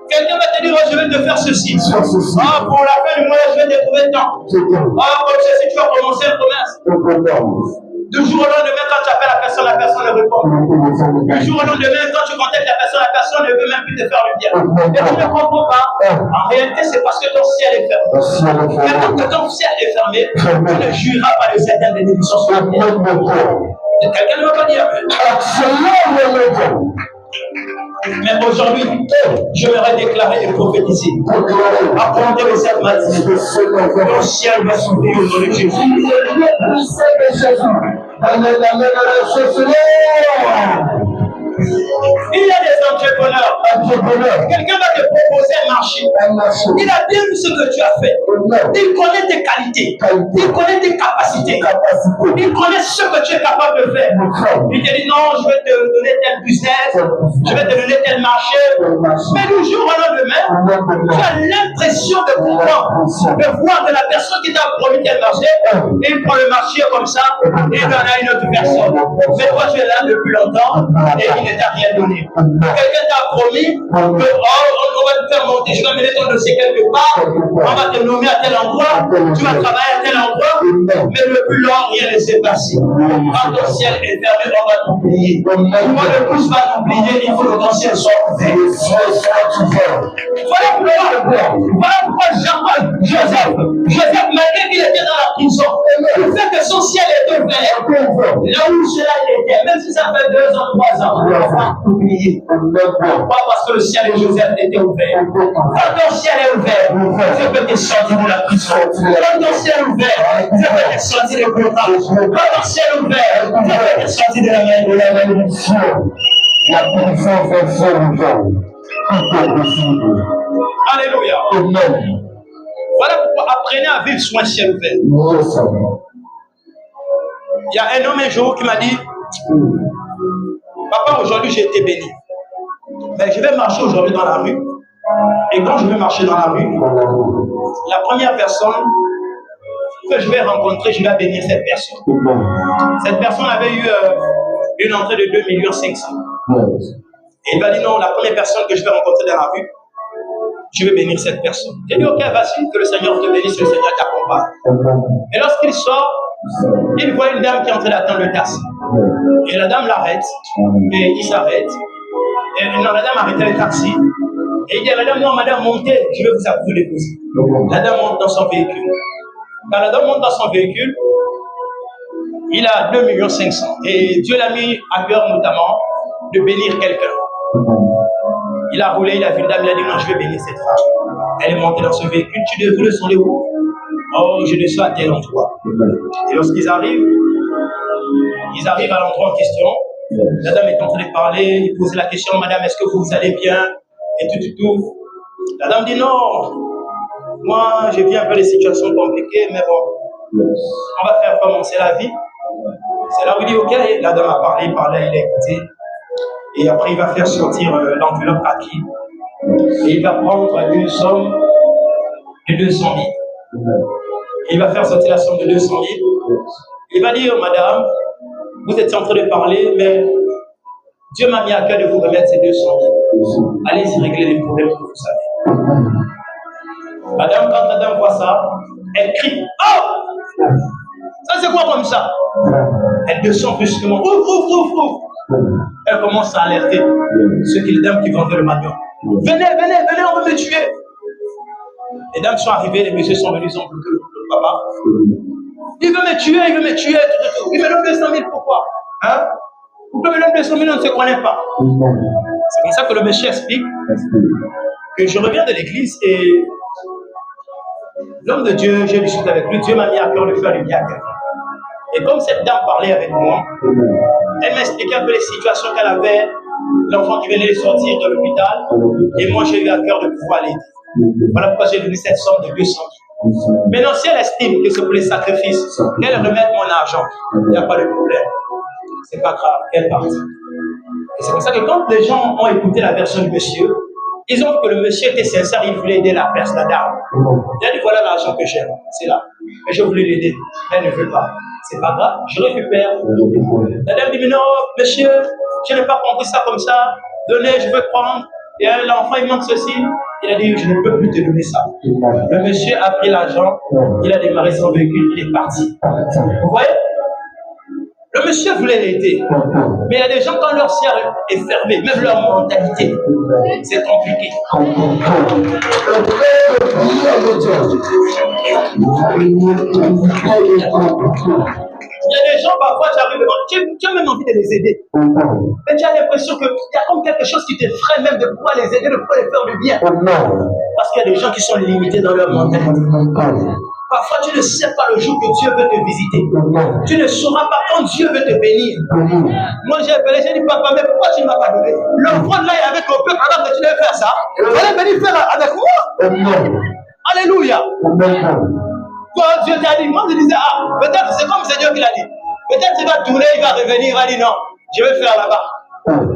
Quelqu'un va te dire, oh, je vais te faire ceci. Ah, pour la fin du mois, je vais te trouver tant. Ah, comme ceci, tu vas commencer un commerce. Du jour au lendemain, quand tu appelles la personne ne répond. Du jour au lendemain, quand tu contactes la personne ne veut même plus te faire le bien. Et tu ne comprends pas. En réalité, c'est parce que ton ciel est fermé. Mais tant que ton ciel est fermé, tu ne jureras pas de certaines bénédictions sur la terre. Quelqu'un ne va pas dire Amen. Mais aujourd'hui, j'aimerais déclarer et prophétiser. Apprendre de cette matinée. Le ciel va s'ouvrir au nom de Jésus. Il y a des entrepreneurs. Quelqu'un va te proposer un marché. Il a bien vu ce que tu as fait. Il connaît tes qualités. Il connaît tes capacités. Il connaît ce que tu es capable de faire. Il te dit non, je vais te donner tel business. Je vais te donner tel marché. Mais du jour au lendemain, tu as l'impression de pouvoir, de voir que la personne qui t'a promis tel marché, il prend le marché comme ça et il en a une autre personne. Mais toi, tu es là depuis longtemps et il ne t'a rien donné. Quelqu'un t'a promis que on va te faire monter, je vais mener ton dossier quelque part, on va te nommer à tel endroit, tu vas travailler à tel endroit, mais depuis lors, rien ne s'est passé. Quand ton ciel est fermé, on va t'oublier. Quand le plus va t'oublier, il faut que ton ciel soit ouvert. Voilà pourquoi Joseph, malgré qu'il était dans la prison, le fait que son ciel est ouvert, là où cela était, même si ça fait 2 ans, 3 ans, on va oublier. Pourquoi? Parce que le ciel de Joseph était ouvert. Quand ton ciel est ouvert, tu peux te sortir de la prison. Quand ton ciel est ouvert, tu peux te sortir de contrat. Quand ton ciel est ouvert, tu peux te sortir de la malédiction. La puissance est ouverte. Tout est possible. Alléluia. Amen. Voilà pourquoi apprenez à vivre sous un ciel ouvert. Il y a un homme un jour qui m'a dit, papa, aujourd'hui j'ai été béni. Mais je vais marcher aujourd'hui dans la rue. Et quand je vais marcher dans la rue, la première personne que je vais rencontrer, je vais bénir cette personne. Cette personne avait eu une entrée de 2,5 millions. Et il m'a dit non, la première personne que je vais rencontrer dans la rue, je vais bénir cette personne. J'ai dit ok, vas-y, que le Seigneur te bénisse, le Seigneur t'accompagne. Et lorsqu'il sort, il voit une dame qui est en train d'attendre le taxi. Et la dame l'arrête, et il s'arrête. Et non, la dame arrête le taxi. Et il dit à la dame, non, madame, montez, je vais vous déposer. La dame monte dans son véhicule. Quand la dame monte dans son véhicule, il a 2,5 millions. Et Dieu l'a mis à cœur notamment de bénir quelqu'un. Il a roulé, il a vu une dame, il a dit non, je vais bénir cette femme. Elle est montée dans ce véhicule. Vous descendez où? Oh, je descends à tel endroit. Et lorsqu'ils arrivent à l'endroit en question. La dame est en train de parler, il pose la question, madame, est-ce que vous allez bien? Et tout. La dame dit non, moi je vis un peu des situations compliquées, mais bon, on va faire commencer la vie. C'est là où il dit ok, la dame a parlé, il a écouté. Et après il va faire sortir l'enveloppe kaki. Et il va prendre une somme de 200 000. Il va faire sortir la somme de 200 000. Il va dire, madame, vous êtes en train de parler, mais Dieu m'a mis à cœur de vous remettre ces 200 000. Allez-y régler les problèmes que vous savez. Madame, quand madame voit ça, elle crie, oh! Ça c'est quoi comme ça? Elle descend brusquement, ouf! Elle commence à alerter ceux qui les dames qui vendaient le manioc. Venez, on veut me tuer. Les dames sont arrivées, les messieurs sont venus, ils ont bloqué le papa. Il veut me tuer, tout. Il me donne 200 000, pourquoi? Hein? Pourquoi me donne 200 000, on ne se connaît pas? C'est comme ça que le monsieur explique que je reviens de l'église et l'homme de Dieu, j'ai discuté avec lui, Dieu m'a mis à cœur de faire du bien à quelqu'un. Et comme cette dame parlait avec moi, elle m'a expliqué un peu les situations qu'elle avait, l'enfant qui venait de sortir de l'hôpital, et moi j'ai eu à cœur de pouvoir l'aider. Voilà pourquoi j'ai donné cette somme de 200 000. Maintenant, si elle estime que c'est pour les sacrifices, qu'elle remette mon argent, il n'y a pas de problème. C'est pas grave, qu'elle parte. Et c'est comme ça que quand les gens ont écouté la version du monsieur, ils ont vu que le monsieur était sincère, il voulait aider la personne, la dame. Il a dit voilà l'argent que j'ai, c'est là. Mais je voulais l'aider. Elle ne veut pas. C'est pas grave, je récupère. La dame dit mais non, monsieur, je n'ai pas compris ça comme ça. Donnez, je veux prendre. Et l'enfant, il manque ceci. Il a dit, je ne peux plus te donner ça. Le monsieur a pris l'argent, il a démarré son véhicule, il est parti. Vous voyez? Le monsieur voulait l'aider. Mais il y a des gens, quand leur ciel est fermé, même leur mentalité, c'est compliqué. Il y a des gens, parfois, tu arrives devant, tu as même envie de les aider. Mais tu as l'impression qu'il y a comme quelque chose qui te freine même de pouvoir les aider, de pouvoir les faire du bien. Parce qu'il y a des gens qui sont limités dans leur mentalité. Parfois, tu ne sais pas le jour que Dieu veut te visiter. Tu ne sauras pas quand Dieu veut te bénir. Moi, j'ai appelé, j'ai dit, papa, mais pourquoi tu ne m'as pas donné? L'enfant là, il est avec le peuple, alors que tu devais faire ça. Il est venu faire avec moi. Alléluia. Quand Dieu t'a dit, moi je disais, peut-être c'est comme c'est Dieu qui l'a dit. Peut-être il va tourner, il va revenir, il va dire non, je vais faire là-bas.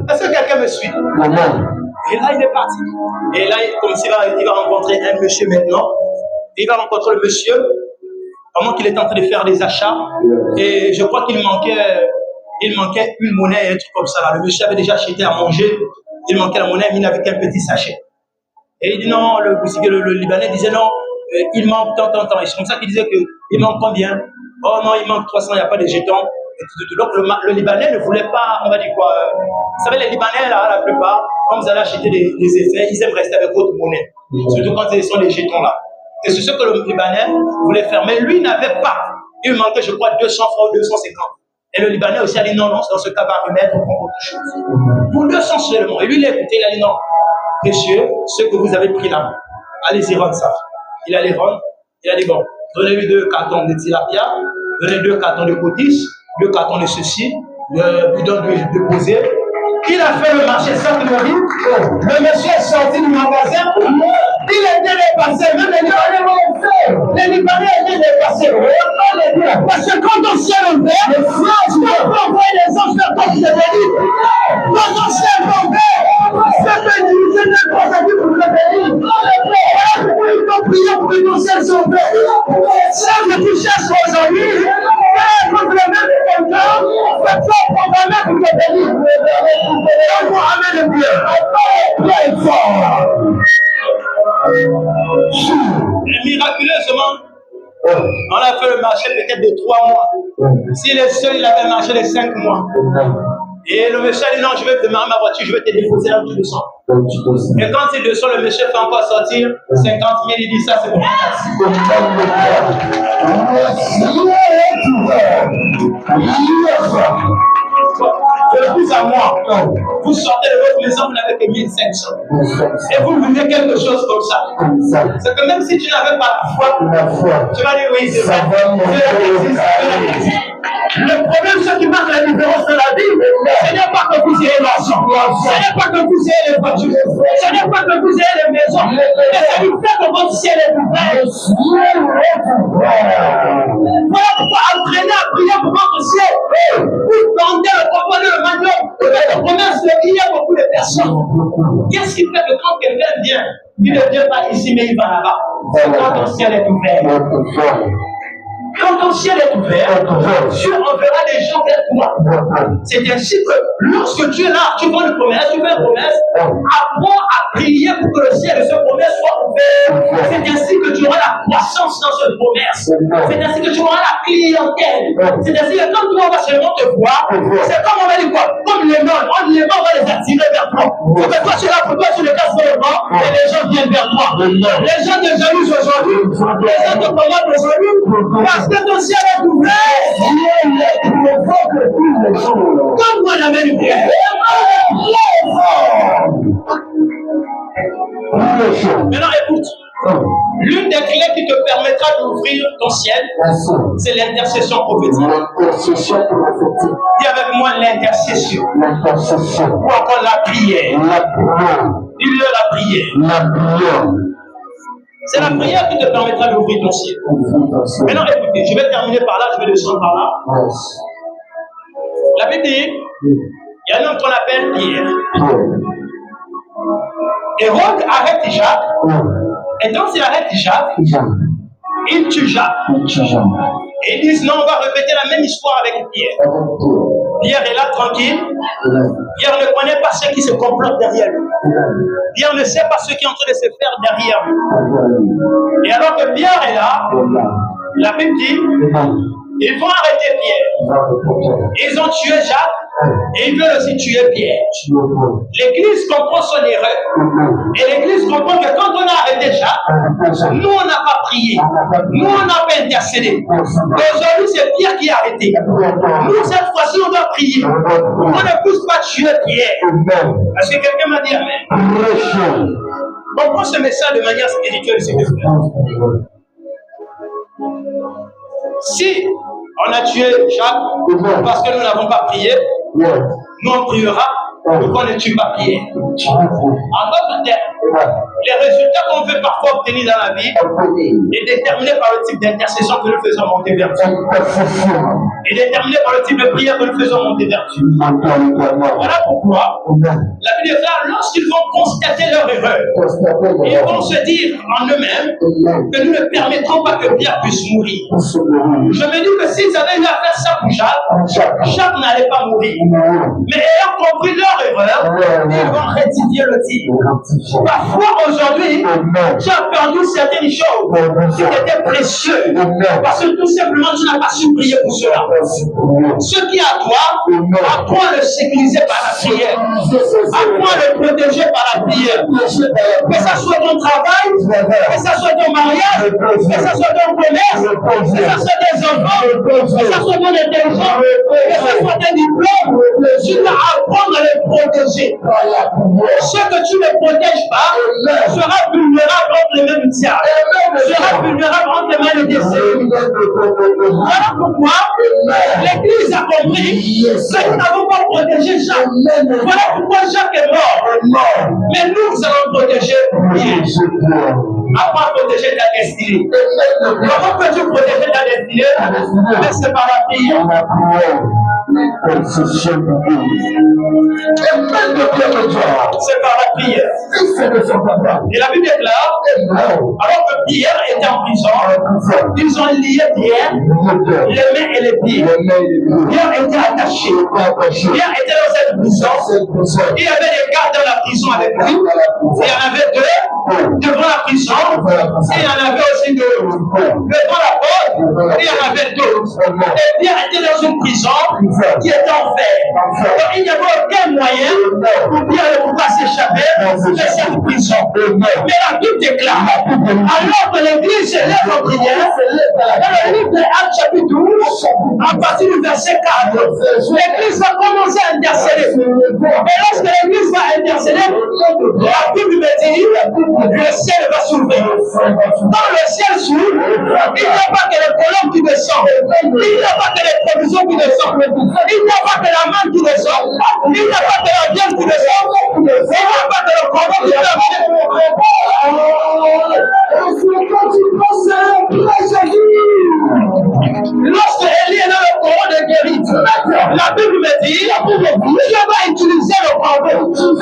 Est-ce que quelqu'un me suit? Et là, il est parti. Et là, comme s'il va rencontrer un monsieur maintenant. Il va rencontrer le monsieur pendant qu'il est en train de faire des achats. Et je crois qu'il manquait une monnaie, un truc comme ça. Là. Le monsieur avait déjà acheté à manger. Il manquait la monnaie, mais il n'avait qu'un petit sachet. Et il dit non, le Libanais disait non. Il manque tant. Et c'est comme ça qu'il disait qu'il manque combien? Oh non, il manque 300, il n'y a pas de jetons. Donc le Libanais ne voulait pas, on va dire quoi. Vous savez, les Libanais, là, la plupart, quand vous allez acheter des effets, ils aiment rester avec votre monnaie. Surtout quand ce sont les jetons là. Et c'est ce que le Libanais voulait faire. Mais lui n'avait pas. Il manquait, je crois, 200 francs ou 250. Et le Libanais aussi a dit non, dans ce cas, va remettre, on prend autre chose. Pour 200 seulement. Et lui, il a écouté, il a dit non, monsieur, ce que vous avez pris là, allez-y rendre ça. Il allait rendre, il a dit bon, donnez-lui 2 cartons de tilapia, donnez 2 cartons de cotis, 2 cartons de ceci, le bidon de posé. Il a fait le marché sans le riz. Le monsieur est sorti du magasin. Il était dépassé. Même les Libanais étaient dépassés. Parce que quand on ciel ouvert, tu ne peux pas envoyer les anges vers toi qui te bénissent. Quand on ciel ouvert, c'est béni. Je n'ai pas envie pour le bénir. Voilà pourquoi ils t'ont prié pour que ton ciel soit ouvert. Celle que tu cherches aujourd'hui, quand tu le mets pour quelqu'un, c'est toi programmé pour te bénir. Amen le bien. Très fort. Et miraculeusement, on a fait le marché peut-être de 3 mois. S'il est seul, il avait marché de 5 mois. Et le monsieur a dit non, je vais démarrer ma voiture, je vais te déposer là où tu descends. Et quand il descend, le monsieur fait encore sortir 50 000, il dit ça, c'est bon. Le plus un mois. Vous sortez de votre maison, vous n'avez que 1500. Et vous vivez quelque chose comme ça. C'est que même si tu n'avais pas la foi, tu vas dire oui, c'est vrai. Le problème, ce qui marque la différence de la vie, ce n'est pas que vous ayez l'argent, ce n'est pas que vous ayez les voitures, ce n'est pas que vous ayez les maisons, mais c'est du fait que votre ciel est ouvert. Voilà pourquoi entraîner à prier pour votre ciel. Vous demandez le comprenez le manuel de votre promesse, il y a beaucoup de personnes. Qu'est-ce qui fait que quand quelqu'un vient, il ne vient pas ici, mais il va là-bas? C'est quand ton ciel est ouvert. Quand ton ciel est ouvert, Dieu enverra les gens vers toi. C'est ainsi que lorsque tu es là, tu vois une promesse, apprends à prier pour que le ciel de cette promesse soit ouvert. C'est ainsi que tu auras la croissance dans cette promesse. C'est ainsi que tu auras la clientèle. C'est ainsi que quand toi on va seulement te voir, c'est comme on va dire quoi? Comme les mains, on va les attirer vers toi. C'est que toi tu es là pour toi, tu le casses sur le banc et les gens viennent vers toi. Les gens te jalousent aujourd'hui, les gens te commandent aujourd'hui. Parce que ton ciel est ouvert. Comme moi la même prière. Maintenant écoute. L'une des clés qui te permettra d'ouvrir ton ciel, c'est l'intercession prophétique. Dis avec moi l'intercession. Ou encore la prière. Dis-le la prière. C'est la prière qui te permettra d'ouvrir ton ciel. Maintenant, écoutez, je vais terminer par là, je vais descendre par là. La Bible dit, il y a un homme qu'on appelle Pierre. Hérode arrête Jacques. Et quand il arrête Jacques, il tue Jacques. Et ils disent, non, on va répéter la même histoire avec Pierre. Pierre est là tranquille. Pierre ne connaît pas ceux qui se complotent derrière lui. Pierre ne sait pas ce qui est en train de se faire derrière lui. Et alors que Pierre est là, la Bible dit, ils vont arrêter Pierre. Ils ont tué Jacques et ils veulent aussi tuer Pierre. L'Église comprend son erreur. Et l'Église comprend que quand on a arrêté Jacques, nous on n'a pas prié. Nous on n'a pas intercédé. Aujourd'hui c'est Pierre qui a arrêté. Nous cette fois-ci on doit prier. On ne pousse pas tuer Pierre. Est-ce que quelqu'un m'a dit amen? Comprends ce message de manière spirituelle, s'il vous plaît. Si on a tué Jacques parce que nous n'avons pas prié, nous on priera pour qu'on ne tue pas Pierre. En d'autres termes, les résultats qu'on veut parfois obtenir dans la vie est déterminé par le type d'intercession que nous faisons monter vers Dieu. Est déterminé par le type de prière que nous faisons monter vers Dieu. Voilà pourquoi la Bible déclare, lorsqu'ils vont constater leur erreur, ils vont se dire en eux-mêmes que nous ne permettrons pas que Pierre puisse mourir. Je me dis que s'ils avaient eu à faire ça pour Jacques n'allait pas mourir. Mais ayant compris leur erreur, ils vont rectifier le tir. Parfois aujourd'hui, tu as perdu certaines choses qui étaient précieuses parce que tout simplement tu n'as pas su prier pour cela. Ce qui est à toi, apprends à le sécuriser par la prière. Apprends à le protéger par la prière. Que ça soit ton travail, que ça soit ton mariage, que ça soit ton commerce, que ça soit tes enfants, que ça soit ton intelligence, que ça soit tes diplômes, tu dois apprendre à les protéger. Ce que tu ne protèges pas sera vulnérable entre les mains du diable, sera vulnérable entre les mains de tes ennemis. Voilà pourquoi l'Église a compris que nous n'avons pas protégé Jacques. Voilà pourquoi Jacques est mort. Mais nous allons protéger Pierre. Apprends à protéger ta destinée. Comment peux-tu protéger ta destinée? Mais c'est par la prière. C'est par la prière. Et la Bible déclare, alors que Pierre était en prison, ils ont lié Pierre, les mains et les pieds. Pierre était attaché. Pierre était dans cette prison. Il y avait des gardes dans la prison avec lui. Il y en avait deux devant la prison. Et il y en avait aussi deux devant la porte. Et il y en avait deux. Et Pierre était dans une prison qui était en fer. Donc il n'y avait aucun moyen pour Pierre de pouvoir s'échapper de cette prison. Mais la Bible déclare, alors que l'Église se lève en prière, dans le livre de Actes chapitre 12, à partir du verset 4, l'Église va commencer à intercéder. Et lorsque l'Église va intercéder, la Bible me dit, le ciel va s'ouvrir. Quand le ciel s'ouvre, il n'y a pas que les colombes qui descendent, il n'y a pas que les provisions qui descendent, il n'y a pas que la main qui descend, il n'y a pas que la viande qui descend, il n'y a pas que le combat qui lorsque Élie est dans le corps de guérite, la Bible me dit, Dieu va utiliser le corbeau. Vous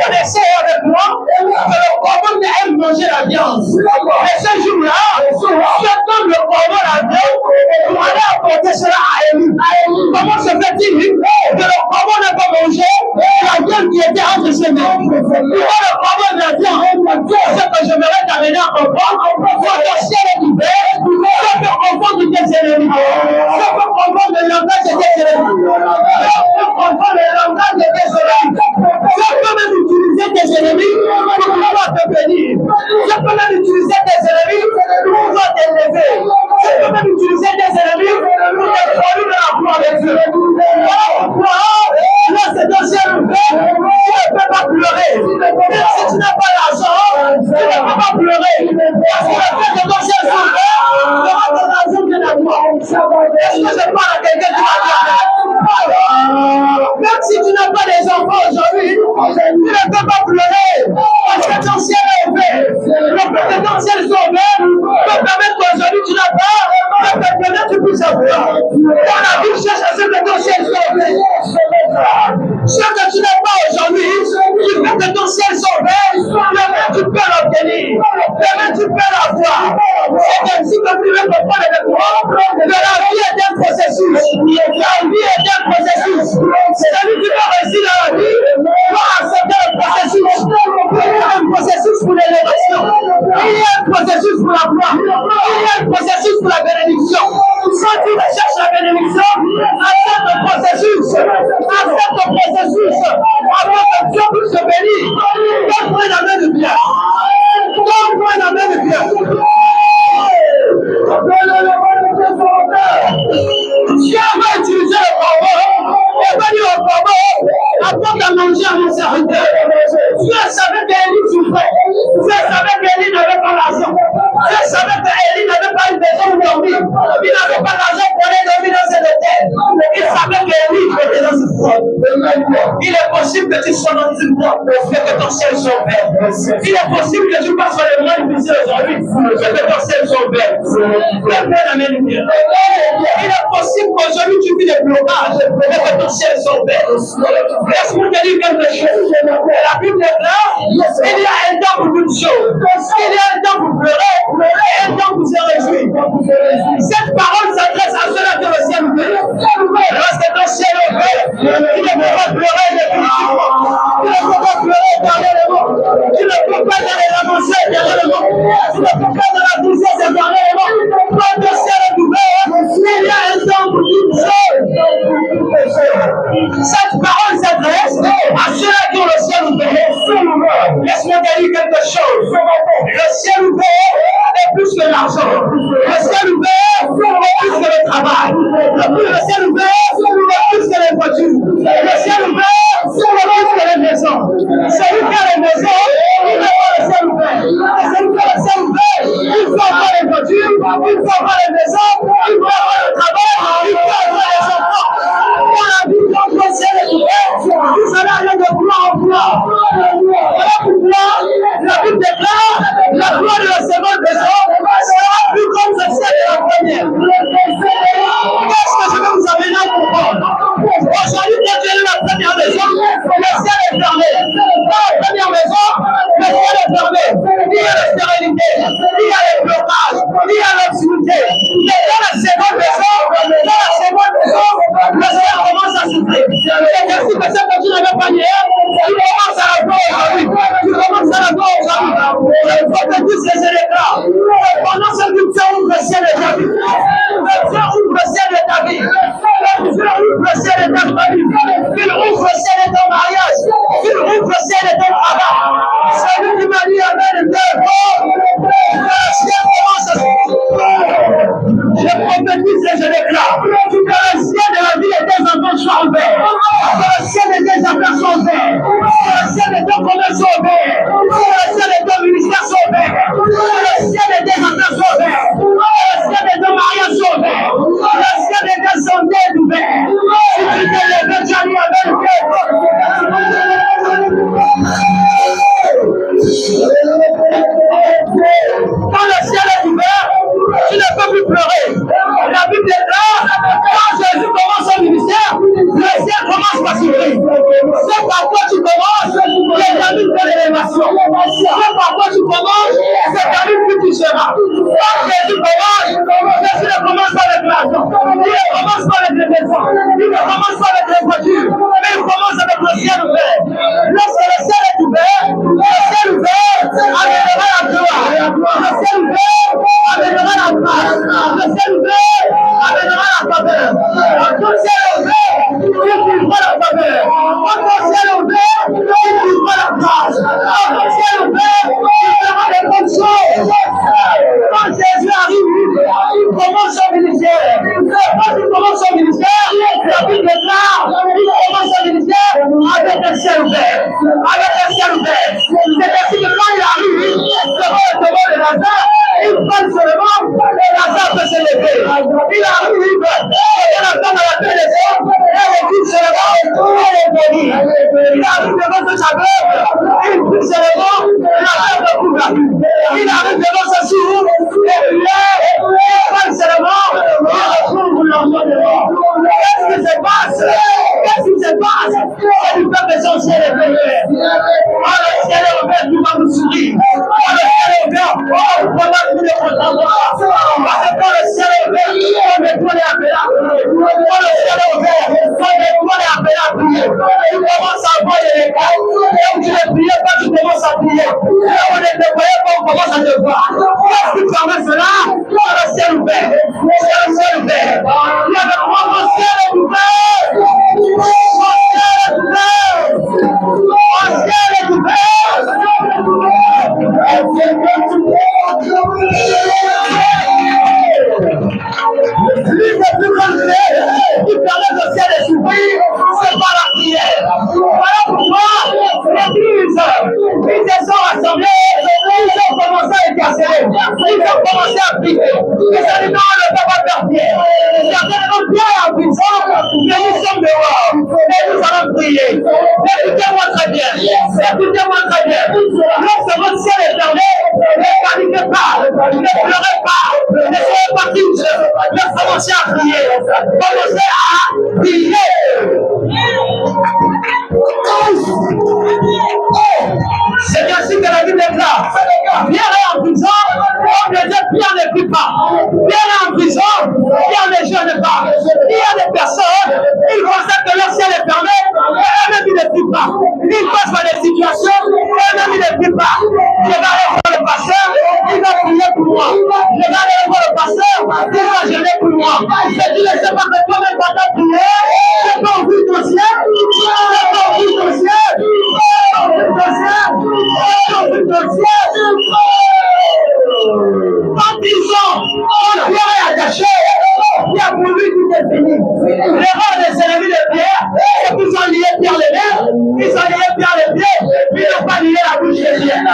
connaissez avec moi que le corbeau aime manger la viande. Et ce jour-là, Dieu donne le corbeau la viande pour aller apporter cela à Élie. Comment se fait-il que le corbeau n'a pas mangé la viande qui était entre ses mains? Pourquoi le corbeau n'a viande? C'est que j'aimerais t'amener à comprendre votre ciel est ouvert, ça peut comprendre tes ennemis. Ça peut comprendre le langage de tes ennemis. Ça peut comprendre le langage de tes ennemis. Ça peut même utiliser tes ennemis pour pouvoir te bénir. Ça peut même utiliser tes ennemis pour pouvoir t'élever. Ça peut même utiliser tes ennemis pour te produire de la gloire de Dieu. Voilà pourquoi, lorsque ton ciel ouvert, tu ne peux pas pleurer. Même si tu n'as pas l'argent, tu ne peux pas pleurer. Parce que le fait que ton ciel s'ouvre, tu auras ton argent de la gloire. Est-ce que je parle à quelqu'un qui va dire? Même si tu n'as pas des enfants aujourd'hui, tu ne peux pas pleurer. Parce que ton ciel est ouvert. Le fait que ton ciel soit ouvert peut permettre qu'aujourd'hui tu n'as pas, peut permettre que tu puisses avoir. Dans la vie, cherche à ce que ton ciel soit ouvert. Ce que tu n'as pas aujourd'hui, tu fais que ton ciel soit ouvert, demain tu peux l'obtenir. Demain tu peux l'avoir. C'est ainsi que tu veux comprendre avec moi que la vie est un processus. La vie est un processus. Celui qui va réussir dans la vie doit accepter le processus. Il y a un processus pour l'élévation. Il y a un processus pour la gloire. Il y a un processus pour la bénédiction. Quand tu recherches la bénédiction, accepte le processus. Accepte le processus. Avant que Dieu puisse te bénir, donne-moi la main de bien. Donne-moi la main de bien. Dieu va utiliser le corbeau et va dire au corbeau, apporte à manger à mon serviteur. Dieu savait qu'Élie souffrait. Dieu savait qu'Élie n'avait pas l'argent. Dieu savait qu'Élie n'avait pas une maison pour dormir. Il n'avait pas l'argent pour aller dormir dans cet hôtel. Il savait qu'Élie était dans une grotte. Il est possible que tu sois dans une grotte et que ton ciel soit ouvert. Il est possible que tu passes sur les mois difficiles aujourd'hui et que ton ciel soit ouvert. Il est possible qu'aujourd'hui tu vis des blocages et que ton ciel soit ouvert. Laisse-moi te dire quelque chose. La Bible déclare qu'il y a un temps pour toutes choses. Il y a un temps pour pleurer et un temps pour se réjouir. Cette parole s'adresse à ceux-là qui ont le ciel ouvert. Lorsque ton ciel est ouvert, tu ne peux pas pleurer définitivement. Tu ne peux pas pleurer éternellement. Tu ne peux pas aller l'avancer éternellement. Tu ne peux pas dans la douceur éternellement. Quand ton ciel est ouvert, il y a un temps pour toutes choses. Cette parole s'adresse à ceux-là qui ont le ciel ouvert. Laisse-moi te dire quelque chose. Le ciel ouvert est plus que l'argent. Le ciel ouvert est plus que le travail. Le ciel ouvert est plus que les voitures. Le ciel ouvert est plus que les maisons. Celui qui a les maisons, il n'a pas le ciel ouvert. Celui qui a le ciel ouvert, il faut avoir les voitures, il faut avoir les maisons, il faut avoir le travail, il faut avoir les enfants. Dans la vie, quand le ciel est ouvert, vous allez aller de gloire en gloire. Voilà pourquoi la Bible déclare la gloire de la seconde maison sera plus grande que celle de la première. Qu'est-ce que je vais vous amener à comprendre? Aujourd'hui, quand tu es dans la première maison, le ciel est fermé. Dans la première maison, le ciel est fermé. Il y a la stérilité. pleurer. La Bible déclare, quand Jésus commence son ministère, le ciel commence par s'ouvrir. C'est par quoi tu commences, c'est termine de l'élévation. C'est par quoi tu commences, c'est termine que tu seras. Quand Jésus commence, Jésus ne commence pas avec l'argent. Il ne commence pas avec les maisons. Il ne commence pas avec les voitures. Mais il commence avec le ciel ouvert. Lorsque le ciel est ouvert, amènera la gloire. Le ciel ouvert amènera la grâce. Le ciel ouvert amènera la faveur. Quand ton ciel est ouvert, il vivra la faveur. Quand ton ciel est ouvert, il vivra la grâce. Quand ton ciel est ouvert, il fera des bonnes choses. Quand Jésus arrive, il commence son ministère. Quand il commence son ministère, la Bible déclare, il commence son ministère avec un ciel ouvert. Avec un ciel ouvert. C'est ainsi que quand il arrive, devant le Lazare, il parle seulement, et Lazare peut se lever. Il arrive, et la femme à la paix des hommes, elle écoute seulement, elle est bénie. Il arrive devant ce tableau, il prie seulement, la femme ne couvre plus. Il arrive devant ce sourd, et il parle seulement, il retrouve l'enfant de mort. Qu'est-ce qui se passe? Qu'est-ce qui se passe? C'est du peuple essentiel et péché. Quand le ciel est ouvert, tu vas nous sourire. Quand le ciel est ouvert, on ne peut pas nous le comprendre. Parce que quand le ciel est ouvert, on est tous les appelés à prier. Quand le ciel est ouvert, on est tous les appelés à prier. Tu commences à envoyer les cas. Et où tu ne priais pas, tu commences à prier. Et où ne te voyais pas, on commence à te voir. Qu'est-ce qui permet cela? Quand le ciel est ouvert. C'est le ciel ouvert. Il y a le point, mon ciel est ouvert. Mon ciel est ouvert. Mon ciel est ouvert. L'une des plus grandes clés qui permet au ciel de s'ouvrir, c'est par la prière. Voilà pourquoi l'Église, ils se sont rassemblés, ils ont commencé à intercéder, ils ont commencé à prier. Ils ont dit non, on ne peut pas faire prier. Certainement, Pierre est en prison, mais nous sommes dehors. Et nous allons prier. Écoutez-moi très bien. Écoutez-moi très bien. Lorsque votre ciel est fermé, ne paniquez pas, ne pleurez pas, ne soyez pas tristes, ne commencez à prier. Commencez à prier. C'est ainsi que la Bible déclare. Pierre est en prison, on ne dit Pierre ne prie pas. Pierre est en prison, Pierre ne jeûne pas. Il y a des personnes, ils constatent que leur ciel est fermé, et eux-mêmes ils ne prient pas. Ils passent par des situations, eux-mêmes ils ne prient pas. Je vais aller voir le pasteur, il va prier pour moi. Je vais aller voir le pasteur, il va jeûner pour moi. Mais tu ne sais pas que toi-même pas ta prière, tu peux ouvrir ton ciel, tu peux ouvrir ton ciel, tu peux ouvrir ton ciel, tu peux ouvrir ton ciel. En prison, quand Pierre est attaché, il a pour lui tout est fini. L'erreur des ennemis de Pierre, c'est qu'ils ont lié Pierre les mains, ils ont lié Pierre les pieds, mais ils n'ont pas lié la bouche de Pierre.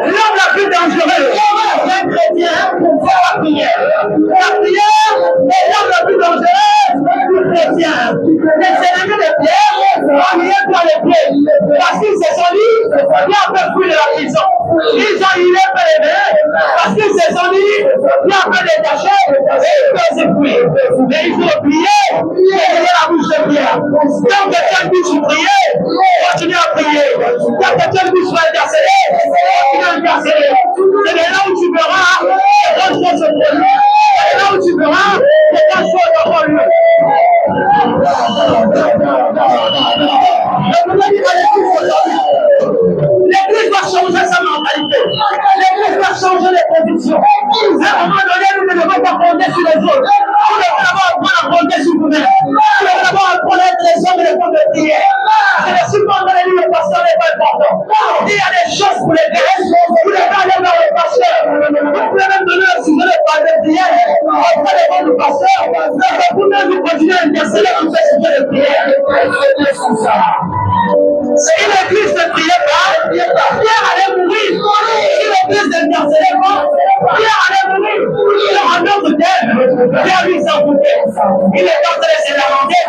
L'homme la plus dangereuse, un chrétien, c'est la prière. La prière est l'homme la plus dangereuse du chrétien. Les ennemis de Pierre ont lié Pierre les pieds, parce qu'ils se sont dit, Pierre peut fuir de la prison. Ils ont lié Pierre les mains, parce qu'ils se sont dit, Pierre peut détacher, et il peut se fuir. Mais ils ont prié, et la bouche de Pierre. Quand quelqu'un puisse prier, continue à prier. Quand quelqu'un puisse intercéder, continue à intercéder. C'est là où tu verras que quand choses se produisent. C'est là où tu verras que quand choses auront lieu. L'Église va changer sa mentalité. L'Église va changer les convictions. À un moment donné, nous ne devons pas compter sur les autres. Nous devons d'abord apprendre à compter sur nous-mêmes. Nous devons d'abord apprendre à être les hommes et les femmes de prière. Je ne suis pas en train de dire que le pasteur n'est pas important. Il y a des choses pour les faire. Vous devez aller vers le pasteur. Vous pouvez même donner un sujet de prière auprès des bons du pasteur. Vous-même, vous continuez à intercéder pour ce sujet de prière. Si l'église ne priait pas, Pierre allait mourir. Si l'église n'intercédait pas, Pierre allait mourir. Sur un autre thème, Pierre lui s'en foutait. Il est en train de se lamenter,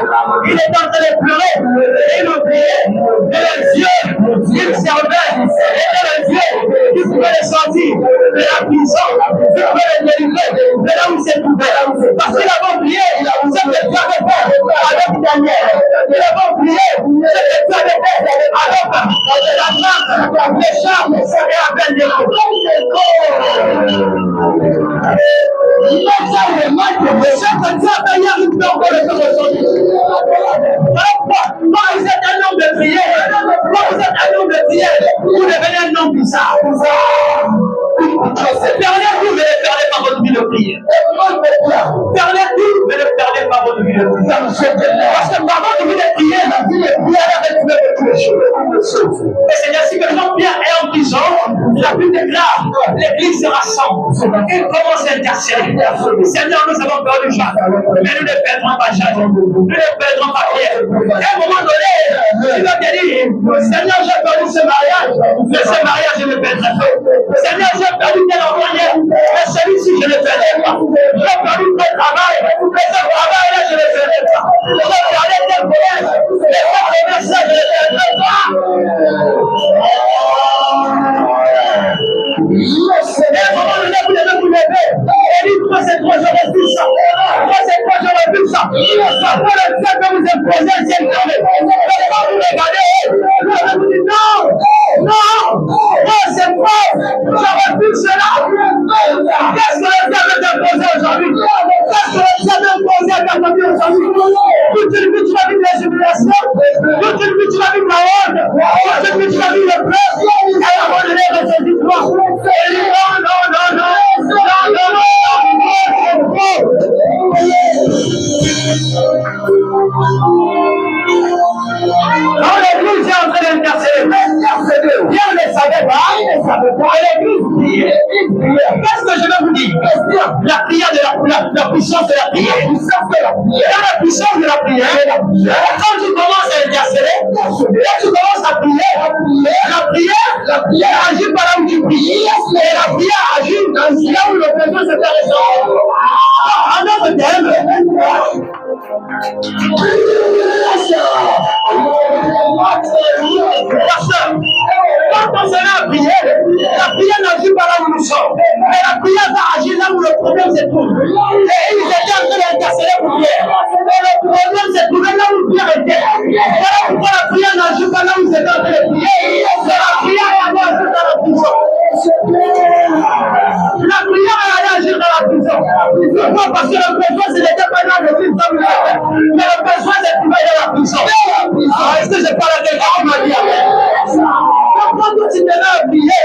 il est en train de pleurer, et il oubliait que le Dieu qu'il servait était le Dieu qui pouvait le sortir de la prison veut le délivrer de là où il s'est trouvé. Parce qu'il avait oublié ce que Dieu avait fait avec Daniel. Il avait oublié ce que Dieu avait fait avec la marque, les charmes et la peine de l'eau. C'est que Dieu a payé une paix encore le temps aujourd'hui. Quand vous êtes un homme de prière, vous devenez un homme bizarre. Perdez tout, mais ne perdez pas votre vie de prière. Perdez tout, mais ne perdez pas votre vie de prière. Parce que par votre vie de prière, la vie de prière va retrouver toutes les choses. Et c'est ainsi que quand Pierre est en prison, la Bible déclare, l'église se rassemble. Il commence à intercéder. Seigneur, nous avons perdu Jacques, mais nous ne perdrons pas Jacques. Nous ne perdrons pas Pierre. À un moment donné, il va te dire, Seigneur, j'ai perdu ce mariage, mais ce mariage, je ne perdrai pas. Seigneur, j'ai perdu tel employé, mais celui-ci, je ne perdrai pas. J'ai perdu tel travail, mais ce travail-là, je ne perdrai pas. J'ai perdu tel commerce, mais ce commerce-là, je ne perdrai pas. Et à un moment donné, vous devez vous lever. Et dire, moi, c'est toi, j'aurais vu ça. Moi, c'est toi, j'aurais vu ça. Après le fait que vous imposez un ciel carré. Quand vous regardez, vous dites, non, c'est toi, j'aurais vu cela. Qu'est-ce que le diable t'a imposé aujourd'hui? Qu'est-ce que le diable a imposé à ta famille aujourd'hui? Toute une vie, tu vas vivre les humiliations. Toute une vie, tu vas vivre la honte. Toute une vie, tu vas vivre le peur. Et à un moment donné, ressaisis-toi. Et dis, non. Quand l'église est en train d'intercéder, Pierre ne savait pas, l'église priait. Qu'est-ce que je vais vous dire? La prière de la puissance de la prière. Dans la puissance de la prière, quand tu commences à intercéder, quand tu commences à prier, la prière agit par là où tu pries. Et la prière agit là où le besoin se fait ressentir. En d'autres termes, quand on se met à prier, la prière n'agit pas là où nous sommes. Mais la prière va agir là où le problème se trouve. Et ils étaient en train d'intercéder pour Pierre. Et le problème se trouvait là où Pierre était. Voilà pourquoi la prière n'agit pas là où ils étaient en train de prier. C'est la prière est allée agir dans la prison. La prière est allée agir dans la prison. Pourquoi? Parce que le besoin, ce n'était pas dans l'église comme il était. Mais le besoin s'est trouvé dans la prison. Est-ce que je parle à quelqu'un qui m'a dit amen? Quand tu te mets à prier,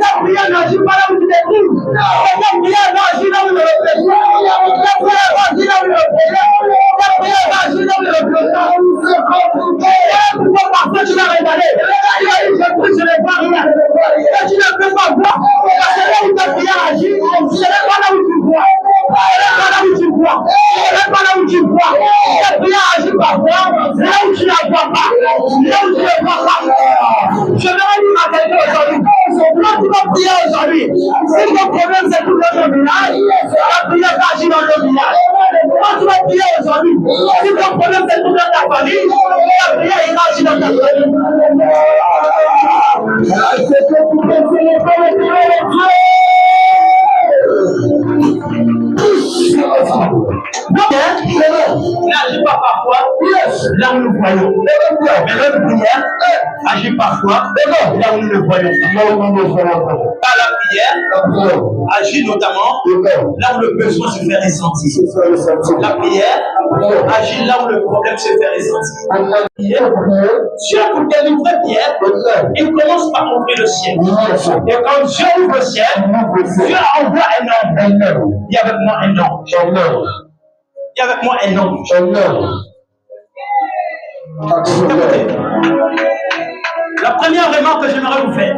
la prière n'agit pas là où tu te trouves. La prière n'agit là où le besoin. La prière agit là où le problème. La prière agit là où le besoin. Pourquoi parfois tu l'as regardé? Tu as dit, je prie, je n'ai pas rien. Et tu ne peux pas voir. Parce que là où ta prière agit, ce n'est pas là où tu vois. Ce n'est pas là où tu vois. Ce n'est pas là où tu vois. Ta prière agit parfois là où tu ne la vois pas. Là où tu ne vois pas. Je vais dire à quelqu'un aujourd'hui, quand tu vas prier aujourd'hui, si ton problème c'est tout dans ton village, la prière va agir dans le village. Quand tu vas prier aujourd'hui, si ton problème c'est tout dans ta famille, la prière ira agir dans ta famille. C'est que tu peux célébrer le Dieu. N'agit pas parfois là où nous voyons. Mais notre prière agit parfois là où nous le voyons. Par la prière agit notamment là où le besoin se fait ressentir. La prière agit là où le problème se fait ressentir. Dieu, pour délivrer Pierre, il commence par ouvrir le ciel. Et quand Dieu ouvre le ciel, Dieu envoie un homme. Il y a avec moi un ange. Il y a avec moi un ange. Écoutez, la première remarque que j'aimerais vous faire,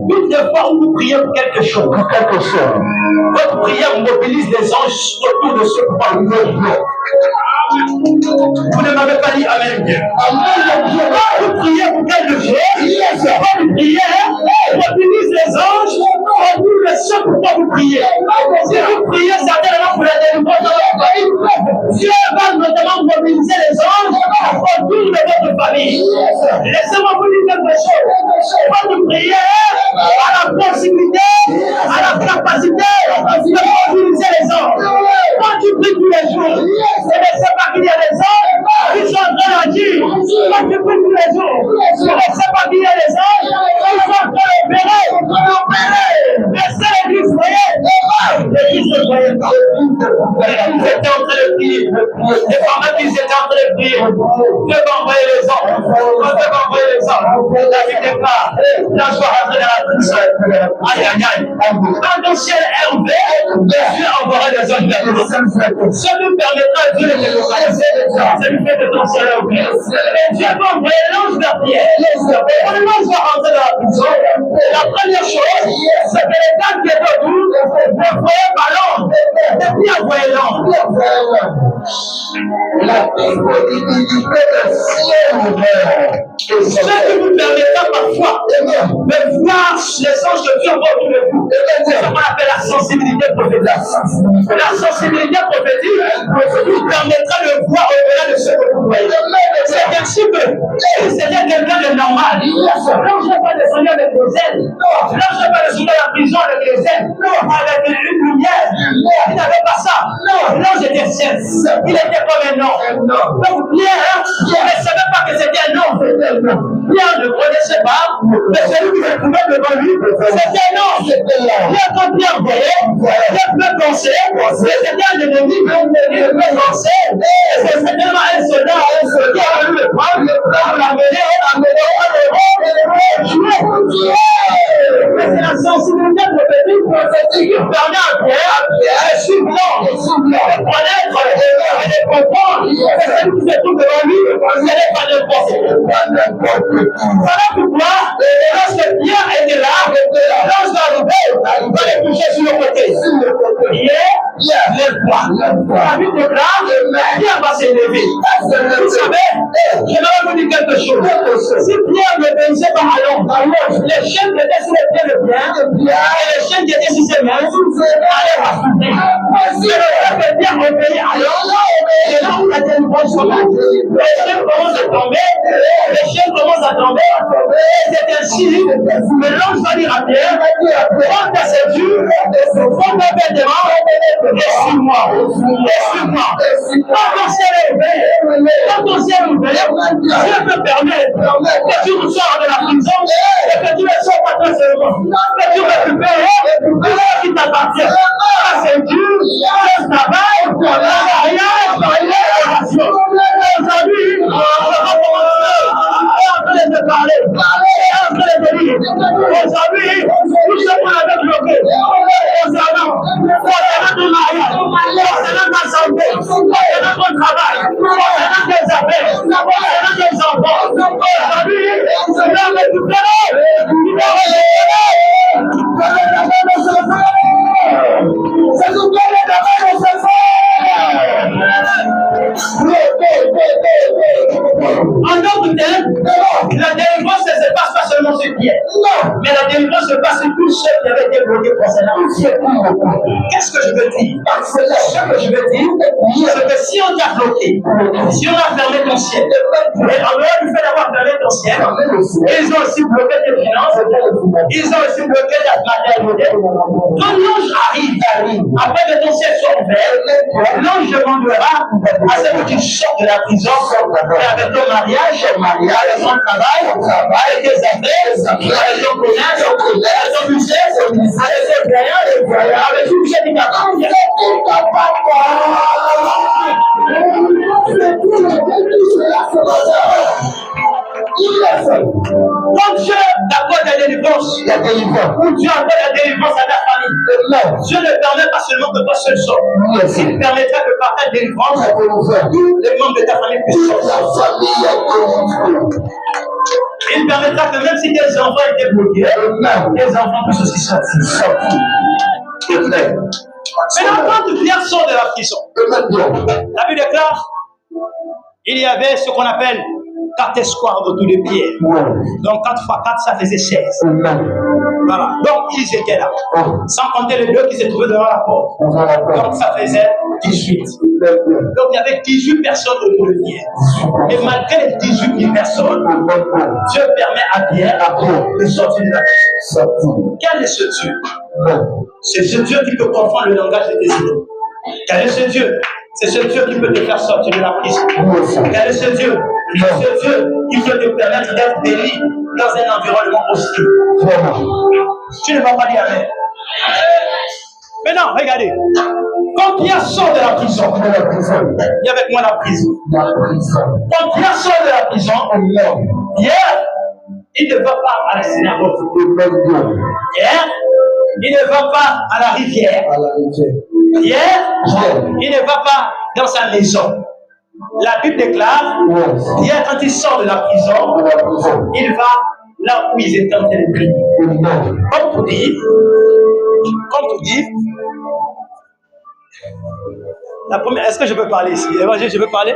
toutes les fois où vous priez pour quelque chose, votre prière mobilise des anges autour de ce point. Vous ne m'avez pas dit Amen. Vous priez pour quelque chose, votre prière mobilise les anges autour de ce pourquoi vous priez. Si vous priez certainement pour la délivrance, Dieu va notamment mobiliser les anges autour de votre famille. Laissez-moi vous dire quelque chose. Votre prière a la possibilité, a la capacité de voyaient pas. Ils étaient en train de prier. Et pendant qu'ils étaient en train de prier, Dieu va envoyer les hommes. Quand Dieu va envoyer les hommes, la vie départ. L'ange va rentrer dans la prison. Aïe, aïe, aïe. Quand ton ciel est ouvert, Dieu enverra des anges vers nous. Ça nous permettra de Dieu de localiser. Ça nous fait de ton ciel est ouvert. Et Dieu va envoyer l'ange vers Pierre. Quand l'ange va rentrer dans la prison, la première chose, c'est que les gars qui étaient autour ne voyaient pas l'ange. Et Pierre voyait l'ange. La disponibilité du ciel ouvert. Ce qui vous permettra parfois de voir les anges de Dieu autour de vous. C'est ce qu'on appelle la sensibilité prophétique. La sensibilité prophétique vous permettra de voir au-delà de ce que vous voyez. C'est ainsi que si c'était quelqu'un de normal, l'ange n'a pas descendu avec les ailes. L'ange n'a pas descendu à la prison avec les ailes. Avec une lumière. Il n'avait pas ça. L'ange était ciel. Il était comme un homme. Donc Pierre ne savait pas que c'était un homme. Pierre ne connaissait pas, mais celui qui se trouvait devant lui, c'était un homme. Pierre, quand Pierre voyait, Pierre pouvait penser que c'était un ennemi, il pouvait penser que c'était tellement un soldat qui a voulu le prendre, pour l'amener mais c'est la sensibilité prophétique qui permet à Pierre de suivre l'ange, de connaître et de comprendre que celui qui se trouve devant lui, ce n'est pas n'importe quoi. Voilà pourquoi, lorsque Pierre était là, l'ange va arriver, il va les toucher sur le côté. Pierre, lève-toi. La Bible déclare, Pierre va s'élever. Vous savez, j'aimerais vous dire quelque chose. Si Pierre ne bénissait pas à l'ange, les chaînes qui étaient sur les pieds de Pierre, et les chaînes qui étaient sur ses mains, allaient pas souffrir. C'est le fait que Pierre obéit à l'ange, et là où la délivrance commence. Les chaînes commencent à tomber, et c'est ainsi que l'ange va dire à Pierre, prends ta ceinture, prends ta vêtement, et suis-moi. Quand ton ciel est ouvert, Dieu te permet que tu ressors de la prison, et que tu ne sors pas très seulement, que tu récupères tout ce qui t'appartient. La ceinture, le travail, la mariage, la relation. Aujourd'hui, on va commencer de parler, de dire. Aujourd'hui, tout ce qu'on avait bloqué, concernant ton mariage, concernant ta santé, concernant ton travail, concernant tes affaires, concernant tes enfants. Aujourd'hui, tu dois récupérer, tu dois récupérer. C'est tout bien les travail de ce en d'autres termes, la délivrance ne se passe pas seulement sur Pierre. Mais la délivrance se passe sur tous ceux qui avaient été bloqués concernant Pierre. Qu'est-ce que je veux dire? Ce que je veux dire, c'est que si on t'a bloqué, si on a fermé ton ciel, et en dehors du fait d'avoir fermé ton ciel, ils ont aussi bloqué tes finances, ils ont aussi bloqué ta matérialité. Quand l'ange arrive, après que ton ciel soit ouvert, l'ange demandera à ce que tu sortes de la prison avec ton mariage, avec ton travail, avec tes affaires, avec ton commerce, avec ton business, avec tes voyages, avec tout ce qui t'attend. Quand Dieu accorde la délivrance, ou Dieu accorde la délivrance à ta famille, Dieu ne permet pas seulement que toi seul sors. Il permettra que par ta délivrance, tous les membres de ta famille puissent sortir. Il permettra que même si tes enfants étaient bloqués, tes enfants puissent aussi sortir. Maintenant, quand Pierre sort de la prison, la Bible déclare, il y avait ce qu'on appelle 4 espoirs autour de Pierre. Donc 4 fois 4, ça faisait 16. Voilà. Donc ils étaient là. Sans compter les 2 qui se trouvaient devant la porte. Donc ça faisait 18. Donc il y avait 18 personnes autour de Pierre. Et malgré les 18 000 personnes, Dieu permet à Pierre de sortir de la prison. Quel est ce Dieu? C'est ce Dieu qui peut comprendre le langage de tes ennemis. Quel est ce Dieu? C'est ce Dieu qui peut te faire sortir de la prison. Quel est ce Dieu? C'est ce Dieu qui peut te permettre d'être béni dans un environnement hostile. Tu ne vas pas dire Amen. Maintenant, regardez. Quand Pierre sort de la prison, il y a avec moi la prison. Quand Pierre sort de la prison, Pierre, il ne va pas à la synagogue. Pierre, il ne va pas à la rivière. Pierre, il ne va pas dans sa maison. La Bible déclare, Pierre, quand il sort de la prison, il va là où ils étaient en train de prier. Comme pour dire, la première, est-ce que je peux parler ici? Évangile, je peux parler?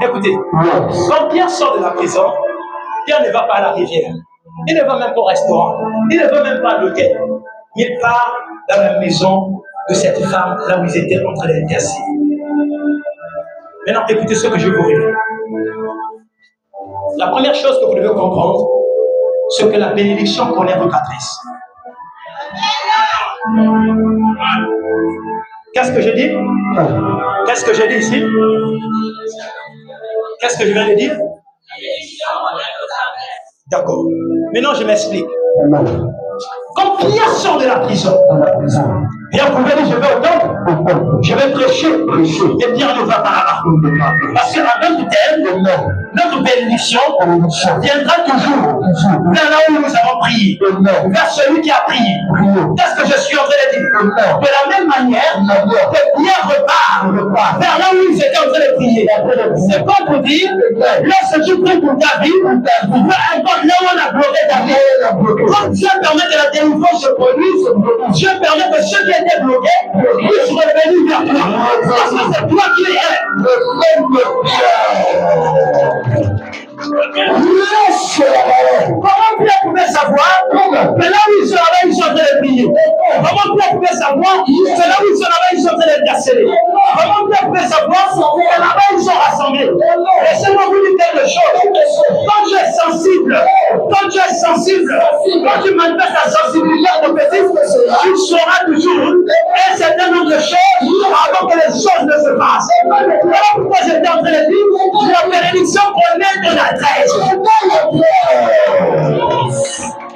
Écoutez, quand Pierre sort de la prison, Pierre ne va pas à la rivière. Il ne va même pas au restaurant. Il ne va même pas à l'hôtel. Il part dans la maison de cette femme, là où ils étaient en train d'intercéder. Maintenant, écoutez ce que je vous révèle. La première chose que vous devez comprendre, c'est que la bénédiction connaît votre adresse. Qu'est-ce que je dis? Qu'est-ce que je dis ici? Qu'est-ce que je viens de dire? D'accord. Maintenant, je m'explique. Quand Pierre sort de la prison, Pierre pouvait dire, je vais au temple, je vais prêcher, et Pierre ne va pas là-bas. Parce qu'à notre thème, notre bénédiction viendra toujours vers là où nous avons prié, vers celui qui a prié. Qu'est-ce que je suis en train de dire? De la même manière que Pierre repart vers là où ils étaient en train de prier. C'est pas pour dire, lorsque tu pries pour ta vie, peu importe là où on a bloqué ta vie, quand Dieu permet que la délivrance se produise, Dieu permet que ceux qui étaient bloqués puissent revenir vers toi. Parce que c'est toi qui es. Comment Pierre pouvait savoir que là où ils sont là-bas, ils sont en train de prier? Comment Pierre pouvait savoir que là où ils sont là-bas, ils sont en train d'intercéder? Comment Pierre pouvait savoir que là-bas, ils sont rassemblés? Laissez-moi vous dire quelque chose. Quand tu es sensible, quand tu manifestes ta sensibilité prophétique, tu sauras toujours un certain nombre de choses avant que les choses ne se passent. Voilà pourquoi j'étais en train de dire la bénédiction connaît de l'adresse.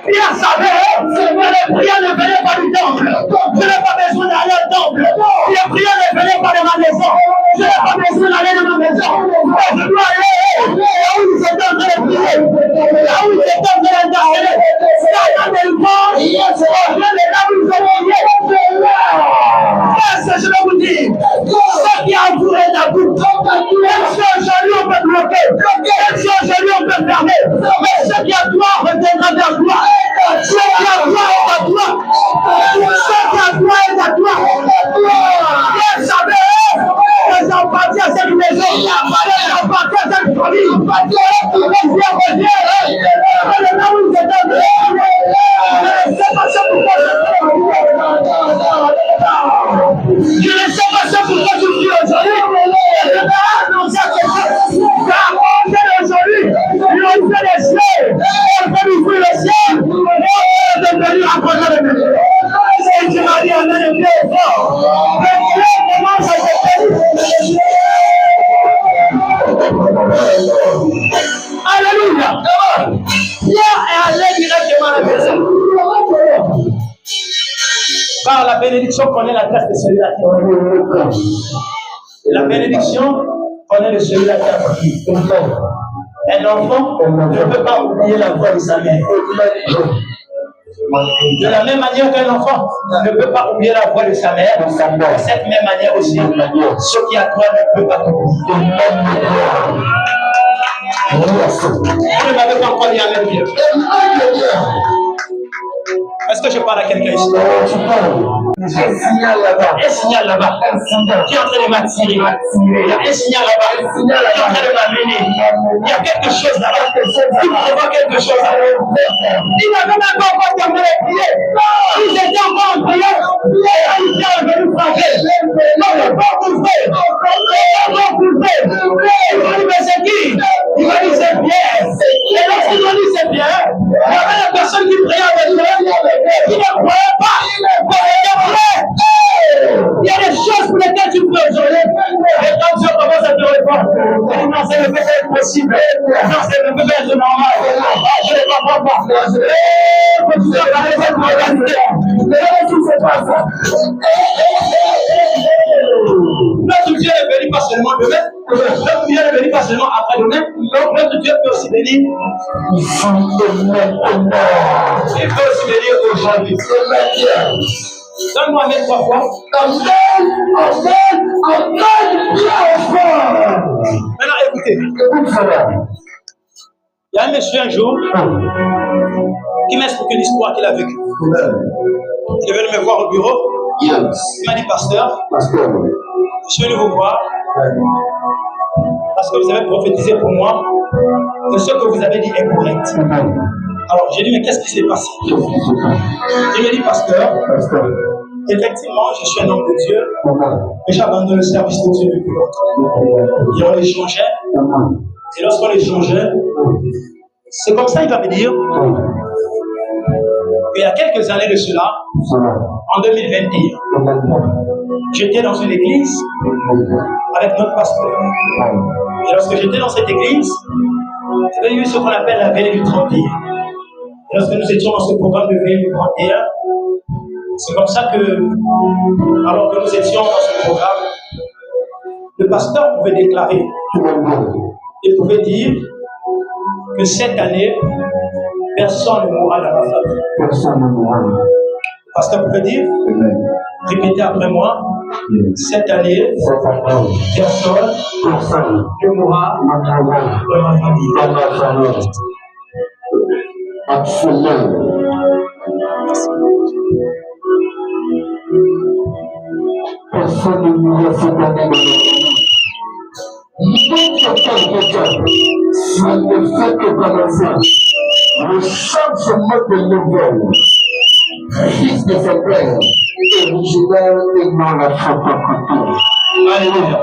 Pierre savait que les prières ne venaient pas du temple. Je n'ai pas besoin d'aller au temple. Les prières ne venaient pas de ma maison. Je n'ai pas besoin d'aller de ma maison. Mais je dois aller là où ils étaient en train de prier. Là où ils étaient en train d'intercéder. Dans les dimanches, là où ils ont prié. Qu'est-ce que je vais vous dire? Ce qui a entouré la boucle. Même si aujourd'hui on peut bloquer. Même si aujourd'hui on peut fermer. Mais ce qui a toi reviendra vers toi. Ce qui a toi est à toi. Ce qui a toi est à toi. Pierre savait que j'appartiens à cette maison. Que j'appartiens à cette famille. Que Pierre revient. Là où ils étaient. C'est pas ça pourquoi je ne sais pas ça pourquoi tu pries aujourd'hui. Je vais annoncer quelque chose. Car aujourd'hui, ils ont fait les cieux. On peut ouvrir le ciel. On est devenu approcher de Dieu. Et tu m'as dit, on est devenu fort. Mais Dieu commence à se faire. Alléluia. Pierre est allé directement à la maison. Car la bénédiction connaît l'adresse de celui-là qui a prié. La bénédiction connaît de celui-là qui a prié. Un enfant ne peut pas oublier la voix de sa mère. De la même manière qu'un enfant ne peut pas oublier la voix de sa mère, de cette même manière aussi, ce qui a toi ne peut pas t'oublier. Vous ne m'avez pas encore dit Amen, Pierre. Est-ce que je parle à quelqu'un ici? Un signal là-bas. Un signal là-bas. Qui est en train de m'attirer. Il y a un signal là-bas. Qui est en train de m'amener. Il y a quelque chose là-bas. Il prévoit quelque chose là-bas. Il n'avait même pas encore terminé de prier. Ils étaient encore en prière. Il est venu frapper. Non, il n'est pas ouvert. Il n'est pas ouvert. Il m'a dit, mais c'est qui? Il m'a dit, c'est Pierre. Et lorsqu'il m'a dit, c'est Pierre, il y avait la personne qui priait avec lui. Qui ne croyait pas. Il y a des choses pour lesquelles tu peux aujourd'hui. Et quand Dieu commence à te répondre, tu dis non, ça ne peut pas être possible. Non, ça ne peut pas être normal. Je ne comprends pas. Faut que tu sois dans les mêmes modalités. Mais qu'est-ce qui se passe? Notre Dieu ne bénit pas seulement demain, notre Dieu ne bénit pas seulement après-demain, notre Dieu peut aussi bénir. Il peut aussi bénir aujourd'hui. Donne-moi même 3 fois. Maintenant, écoutez. Il y a un monsieur un jour qui m'a expliqué l'histoire qu'il a vécue. Il est venu me voir au bureau. Il m'a dit, pasteur, je suis venu vous voir parce que vous avez prophétisé pour moi que ce que vous avez dit est correct. Alors j'ai dit, mais qu'est-ce qui s'est passé? Il m'a dit, pasteur, effectivement, je suis un homme de Dieu, mais j'abandonne le service de Dieu depuis longtemps. Et on échangeait. Et lorsqu'on échangeait, c'est comme ça il va me dire qu'il y a quelques années de cela, en 2021, j'étais dans une église avec notre pasteur. Et lorsque j'étais dans cette église, il y avait eu ce qu'on appelle la veille du 31. Et lorsque nous étions dans ce programme de veille du 31, c'est comme ça que, alors que nous étions dans ce programme, le pasteur pouvait déclarer, il pouvait dire que cette année, personne ne mourra dans ma famille. Personne ne mourra. Le pasteur pouvait dire, répétez après moi, cette année, personne ne mourra dans ma famille. Absolument. Personne ne mourra cette année dans ma famille. Ça ne fait que commencer. Le changement de nouvelle, fils de sa père, original et non la photocopie. Alléluia.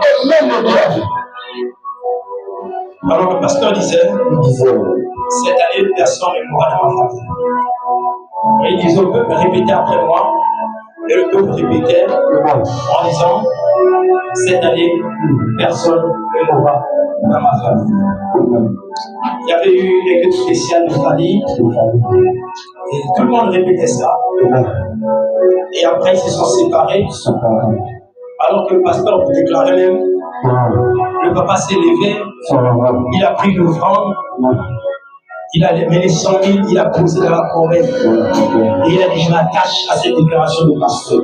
Alors le pasteur disait, cette année, personne ne mourra dans ma famille. Et il disait au peuple, répétez après moi. Et le peuple répétait en disant, cette année, personne ne mourra dans ma famille. Il y avait eu une équipe spéciale de famille, et tout le monde répétait ça. Et après, ils se sont séparés, alors que le pasteur déclarait même, le papa s'est levé, il a pris l'offrande, il a mené 100 000, il a posé dans la corbeille. Et il a dit, je m'attache à cette déclaration de pasteur.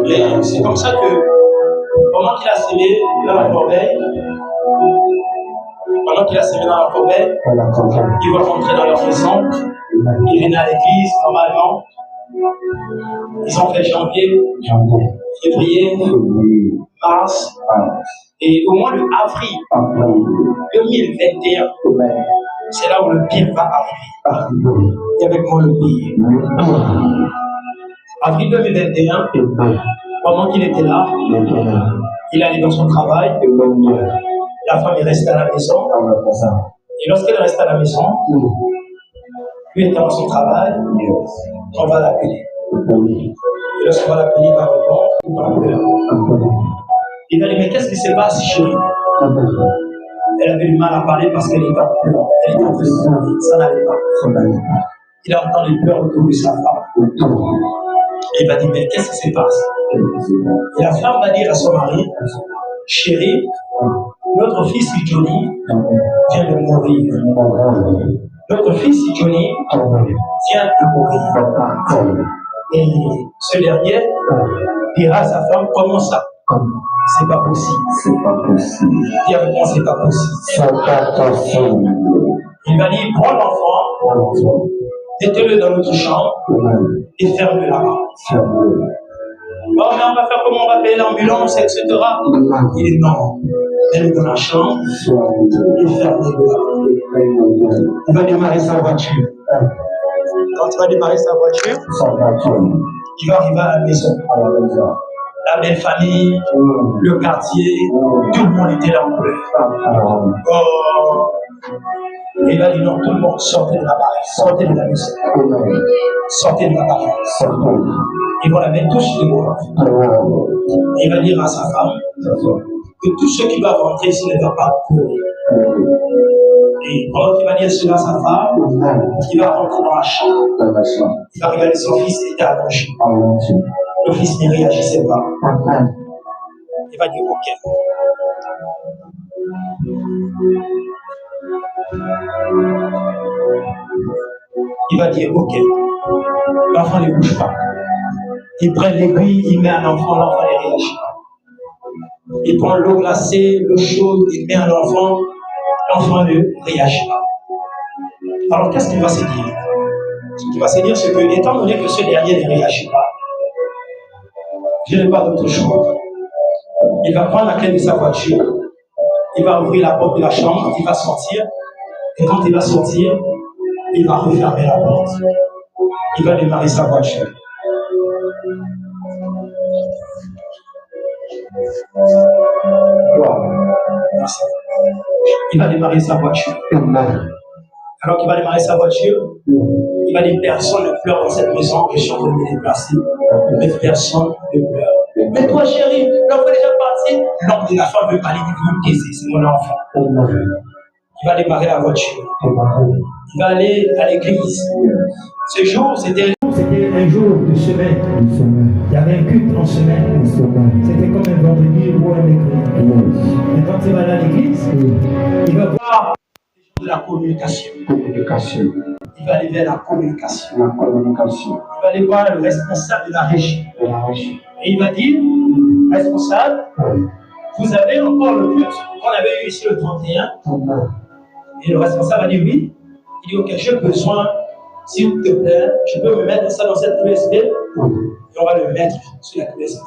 Et c'est comme ça que, pendant qu'il a sémé dans la corbeille, ils vont rentrer dans leur maison, ils viennent à l'église normalement, ils ont fait janvier, février, mars, et au mois de avril 2021, c'est là où le pire va arriver. Et avec moi le pire. Avril 2021, pendant qu'il était là, il allait dans son travail, la femme est restée à la maison, et lorsqu'elle reste à la maison, lui étant dans son travail, on va l'appeler. Et lorsqu'on va l'appeler, il va répondre, tout en pleurs. Il va dire, mais qu'est-ce qui se passe, chérie? Elle avait du mal à parler parce qu'elle était en pleurs. Elle était en train de pleurer, ça n'allait pas. Il a entendu les pleurs autour de sa femme. Et il va dire, mais qu'est-ce qui se passe? Et la femme va dire à son mari, chérie, notre fils Johnny vient de mourir. Notre fils Johnny vient de mourir. Et ce dernier dira à sa femme, comment ça? C'est pas possible. Dis avec moi, c'est pas possible. Il va dire, prends l'enfant, mettez-le dans notre chambre et ferme-le là-bas. Oh, mais on va faire comment? On va payer l'ambulance, etc. Il dit non. Elle est dans la chambre et ferme-le là-bas. Il va démarrer sa voiture. Quand il va démarrer sa voiture, il va arriver à la maison. La belle famille, le quartier, tout le monde était là en pleurs. Oh. Et il va dire non, tout le monde sortez de l'appareil, sortez de la maison, sortez de l'appareil. Ils vont la mettre tous sur les bords. Et il va dire à sa femme que tous ceux qui doivent rentrer ici ne doivent pas pleurer. Et pendant qu'il va dire cela à sa femme, il va rentrer dans la chambre. Il va regarder son fils qui était allongé. Le fils ne réagissait pas. Il va dire ok. Il va dire ok. L'enfant ne bouge pas. Il prend l'aiguille, il met un enfant, l'enfant ne réagit pas. Il prend l'eau glacée, l'eau chaude, il met un enfant, l'enfant ne réagit pas. Alors qu'est-ce qu'il va se dire? Ce qu'il va se dire, c'est que, étant donné que ce dernier ne réagit pas, je n'ai pas d'autre choix. Il va prendre la clé de sa voiture, il va ouvrir la porte de la chambre, il va sortir, et quand il va sortir, il va refermer la porte. Il va démarrer sa voiture. Wow. Merci. Il va démarrer sa voiture. Alors qu'il va démarrer sa voiture, il va dire personne ne pleure dans cette maison, je suis en train de me déplacer. Mais personne ne pleure. Mais toi, chérie, l'enfant est déjà parti. L'homme de la femme veut parler, il veut me taiser, c'est mon enfant. Il va démarrer la voiture. Il va aller à l'église. Ce jour, c'était un jour de semaine. Il y avait un culte en semaine. C'était comme un vendredi ou un mercredi. Et quand il va aller à l'église, il va voir de la communication. Il va aller vers la communication. Il va aller voir le responsable de la régie. Et il va dire, responsable, vous avez encore le culte qu'on avait eu ici le 31. Et le responsable va dire oui. Il dit ok, j'ai besoin, s'il te plaît, tu peux me mettre ça dans cette USB. Et on va le mettre sur la USB.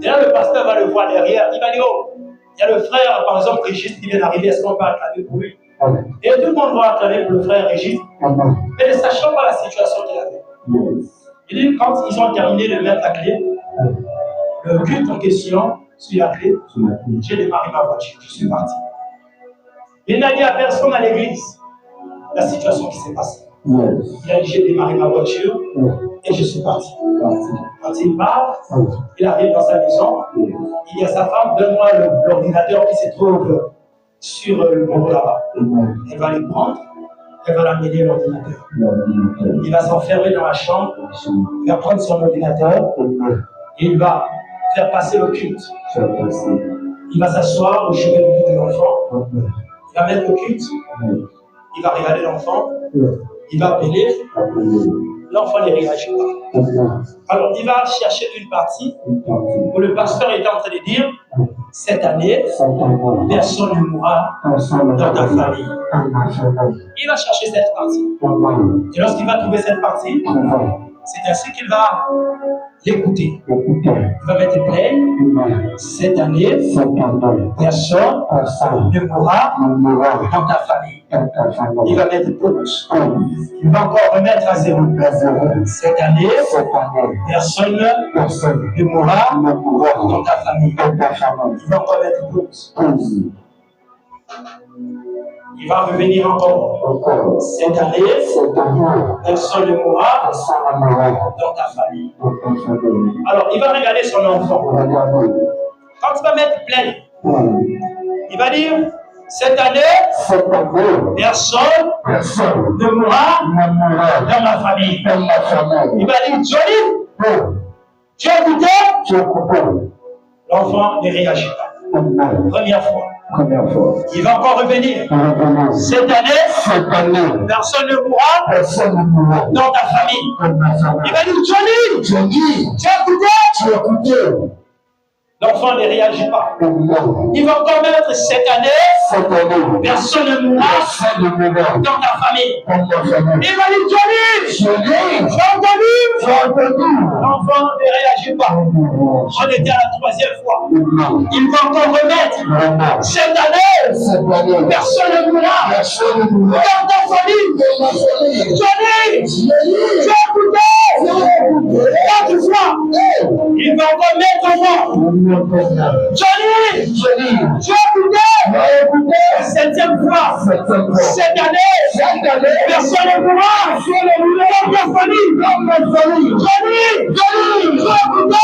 Et là, le pasteur va le voir derrière. Il va dire oh, il y a le frère, par exemple, Régis qui vient d'arriver. Est-ce qu'on peut acclamer pour lui? Et tout le monde va acclamer pour le frère Régis. Mais ne sachant pas la situation qu'il avait. Il dit quand ils ont terminé de mettre la clé, le culte en question, sur la clé, j'ai démarré ma voiture. Je suis parti. Il n'a dit à personne à l'église la situation qui s'est passée. Il a dit j'ai démarré ma voiture et je suis parti. Quand il part, il arrive dans sa maison, il dit à sa femme donne-moi l'ordinateur qui se trouve sur le bureau là-bas. Elle va le prendre, elle va l'amener l'ordinateur. Il va s'enfermer dans la chambre, il va prendre son ordinateur et il va faire passer le culte. Il va s'asseoir au chevet du de l'enfant. Il va mettre le culte, il va regarder l'enfant, il va appeler, l'enfant ne réagit pas. Alors il va chercher une partie où le pasteur est en train de dire cette année, personne ne mourra dans ta famille. Il va chercher cette partie. Et lorsqu'il va trouver cette partie, c'est ainsi qu'il va l'écouter. Il va mettre play. Cette année, personne ne mourra dans ta famille. Il va mettre pause. Il va encore remettre à zéro. Cette année, personne ne mourra dans ta famille. Il va encore mettre pause. Il va revenir encore. Cette année, personne ne mourra dans ta famille. Alors, il va regarder son enfant. Quand il va mettre play, il va dire cette année, personne ne mourra dans ma famille. Il va dire Johnny, tu as écouté? L'enfant ne réagit pas. Première fois. Il va encore revenir. Cette année, personne ne mourra dans ta famille. Il va dire Johnny, tu as écouté? L'enfant ne réagit pas. Il va encore mettre cette année, personne ne mourra dans ta famille. Il va dire Johnny, tu as entendu? L'enfant ne réagit pas. On était à la troisième fois. Il va encore remettre cette année, personne ne mourra dans ta famille. Johnny, tu as écouté? Quatre fois. Il va encore mettre moi. Johnny, tu as écouté? Septième fois. Cette année, personne ne mourra dans ta famille. Johnny, tu as écouté?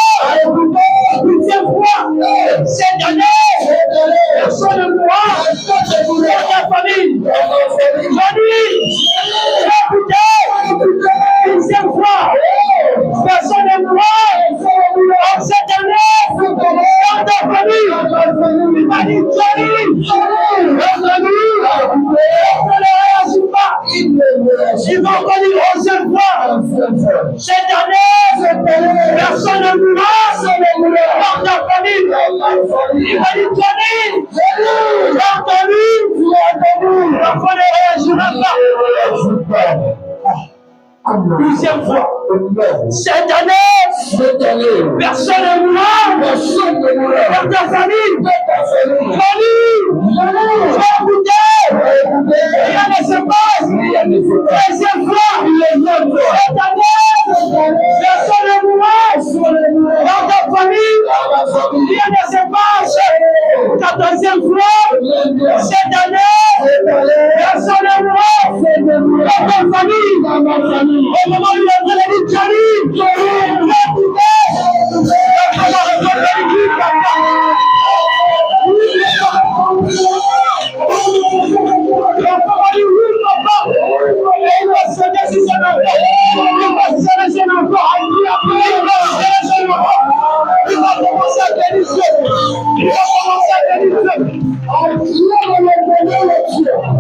Huitième fois. Cette année, personne ne mourra dans ta famille. Johnny, écoutez, deuxième fois, personne n'est mort en cette année dans ta famille. Il m'a dit Johnny, ne réagis pas. Il va encore dire 11e fois. Cette année, personne ne mourra dans ta famille. Il m'a dit Johnny, j'ai entendu, l'enfant ne réagira pas. 12e fois. Cette année, personne ne mourra dans ta famille. Johnny, rien ne se passe. 13e fois. Cette année, personne ne mourra dans ta famille. Rien ne se passe. 14e fois. Cette année, personne ne mourra dans ta famille. Au moment où il est en train de dire Johnny,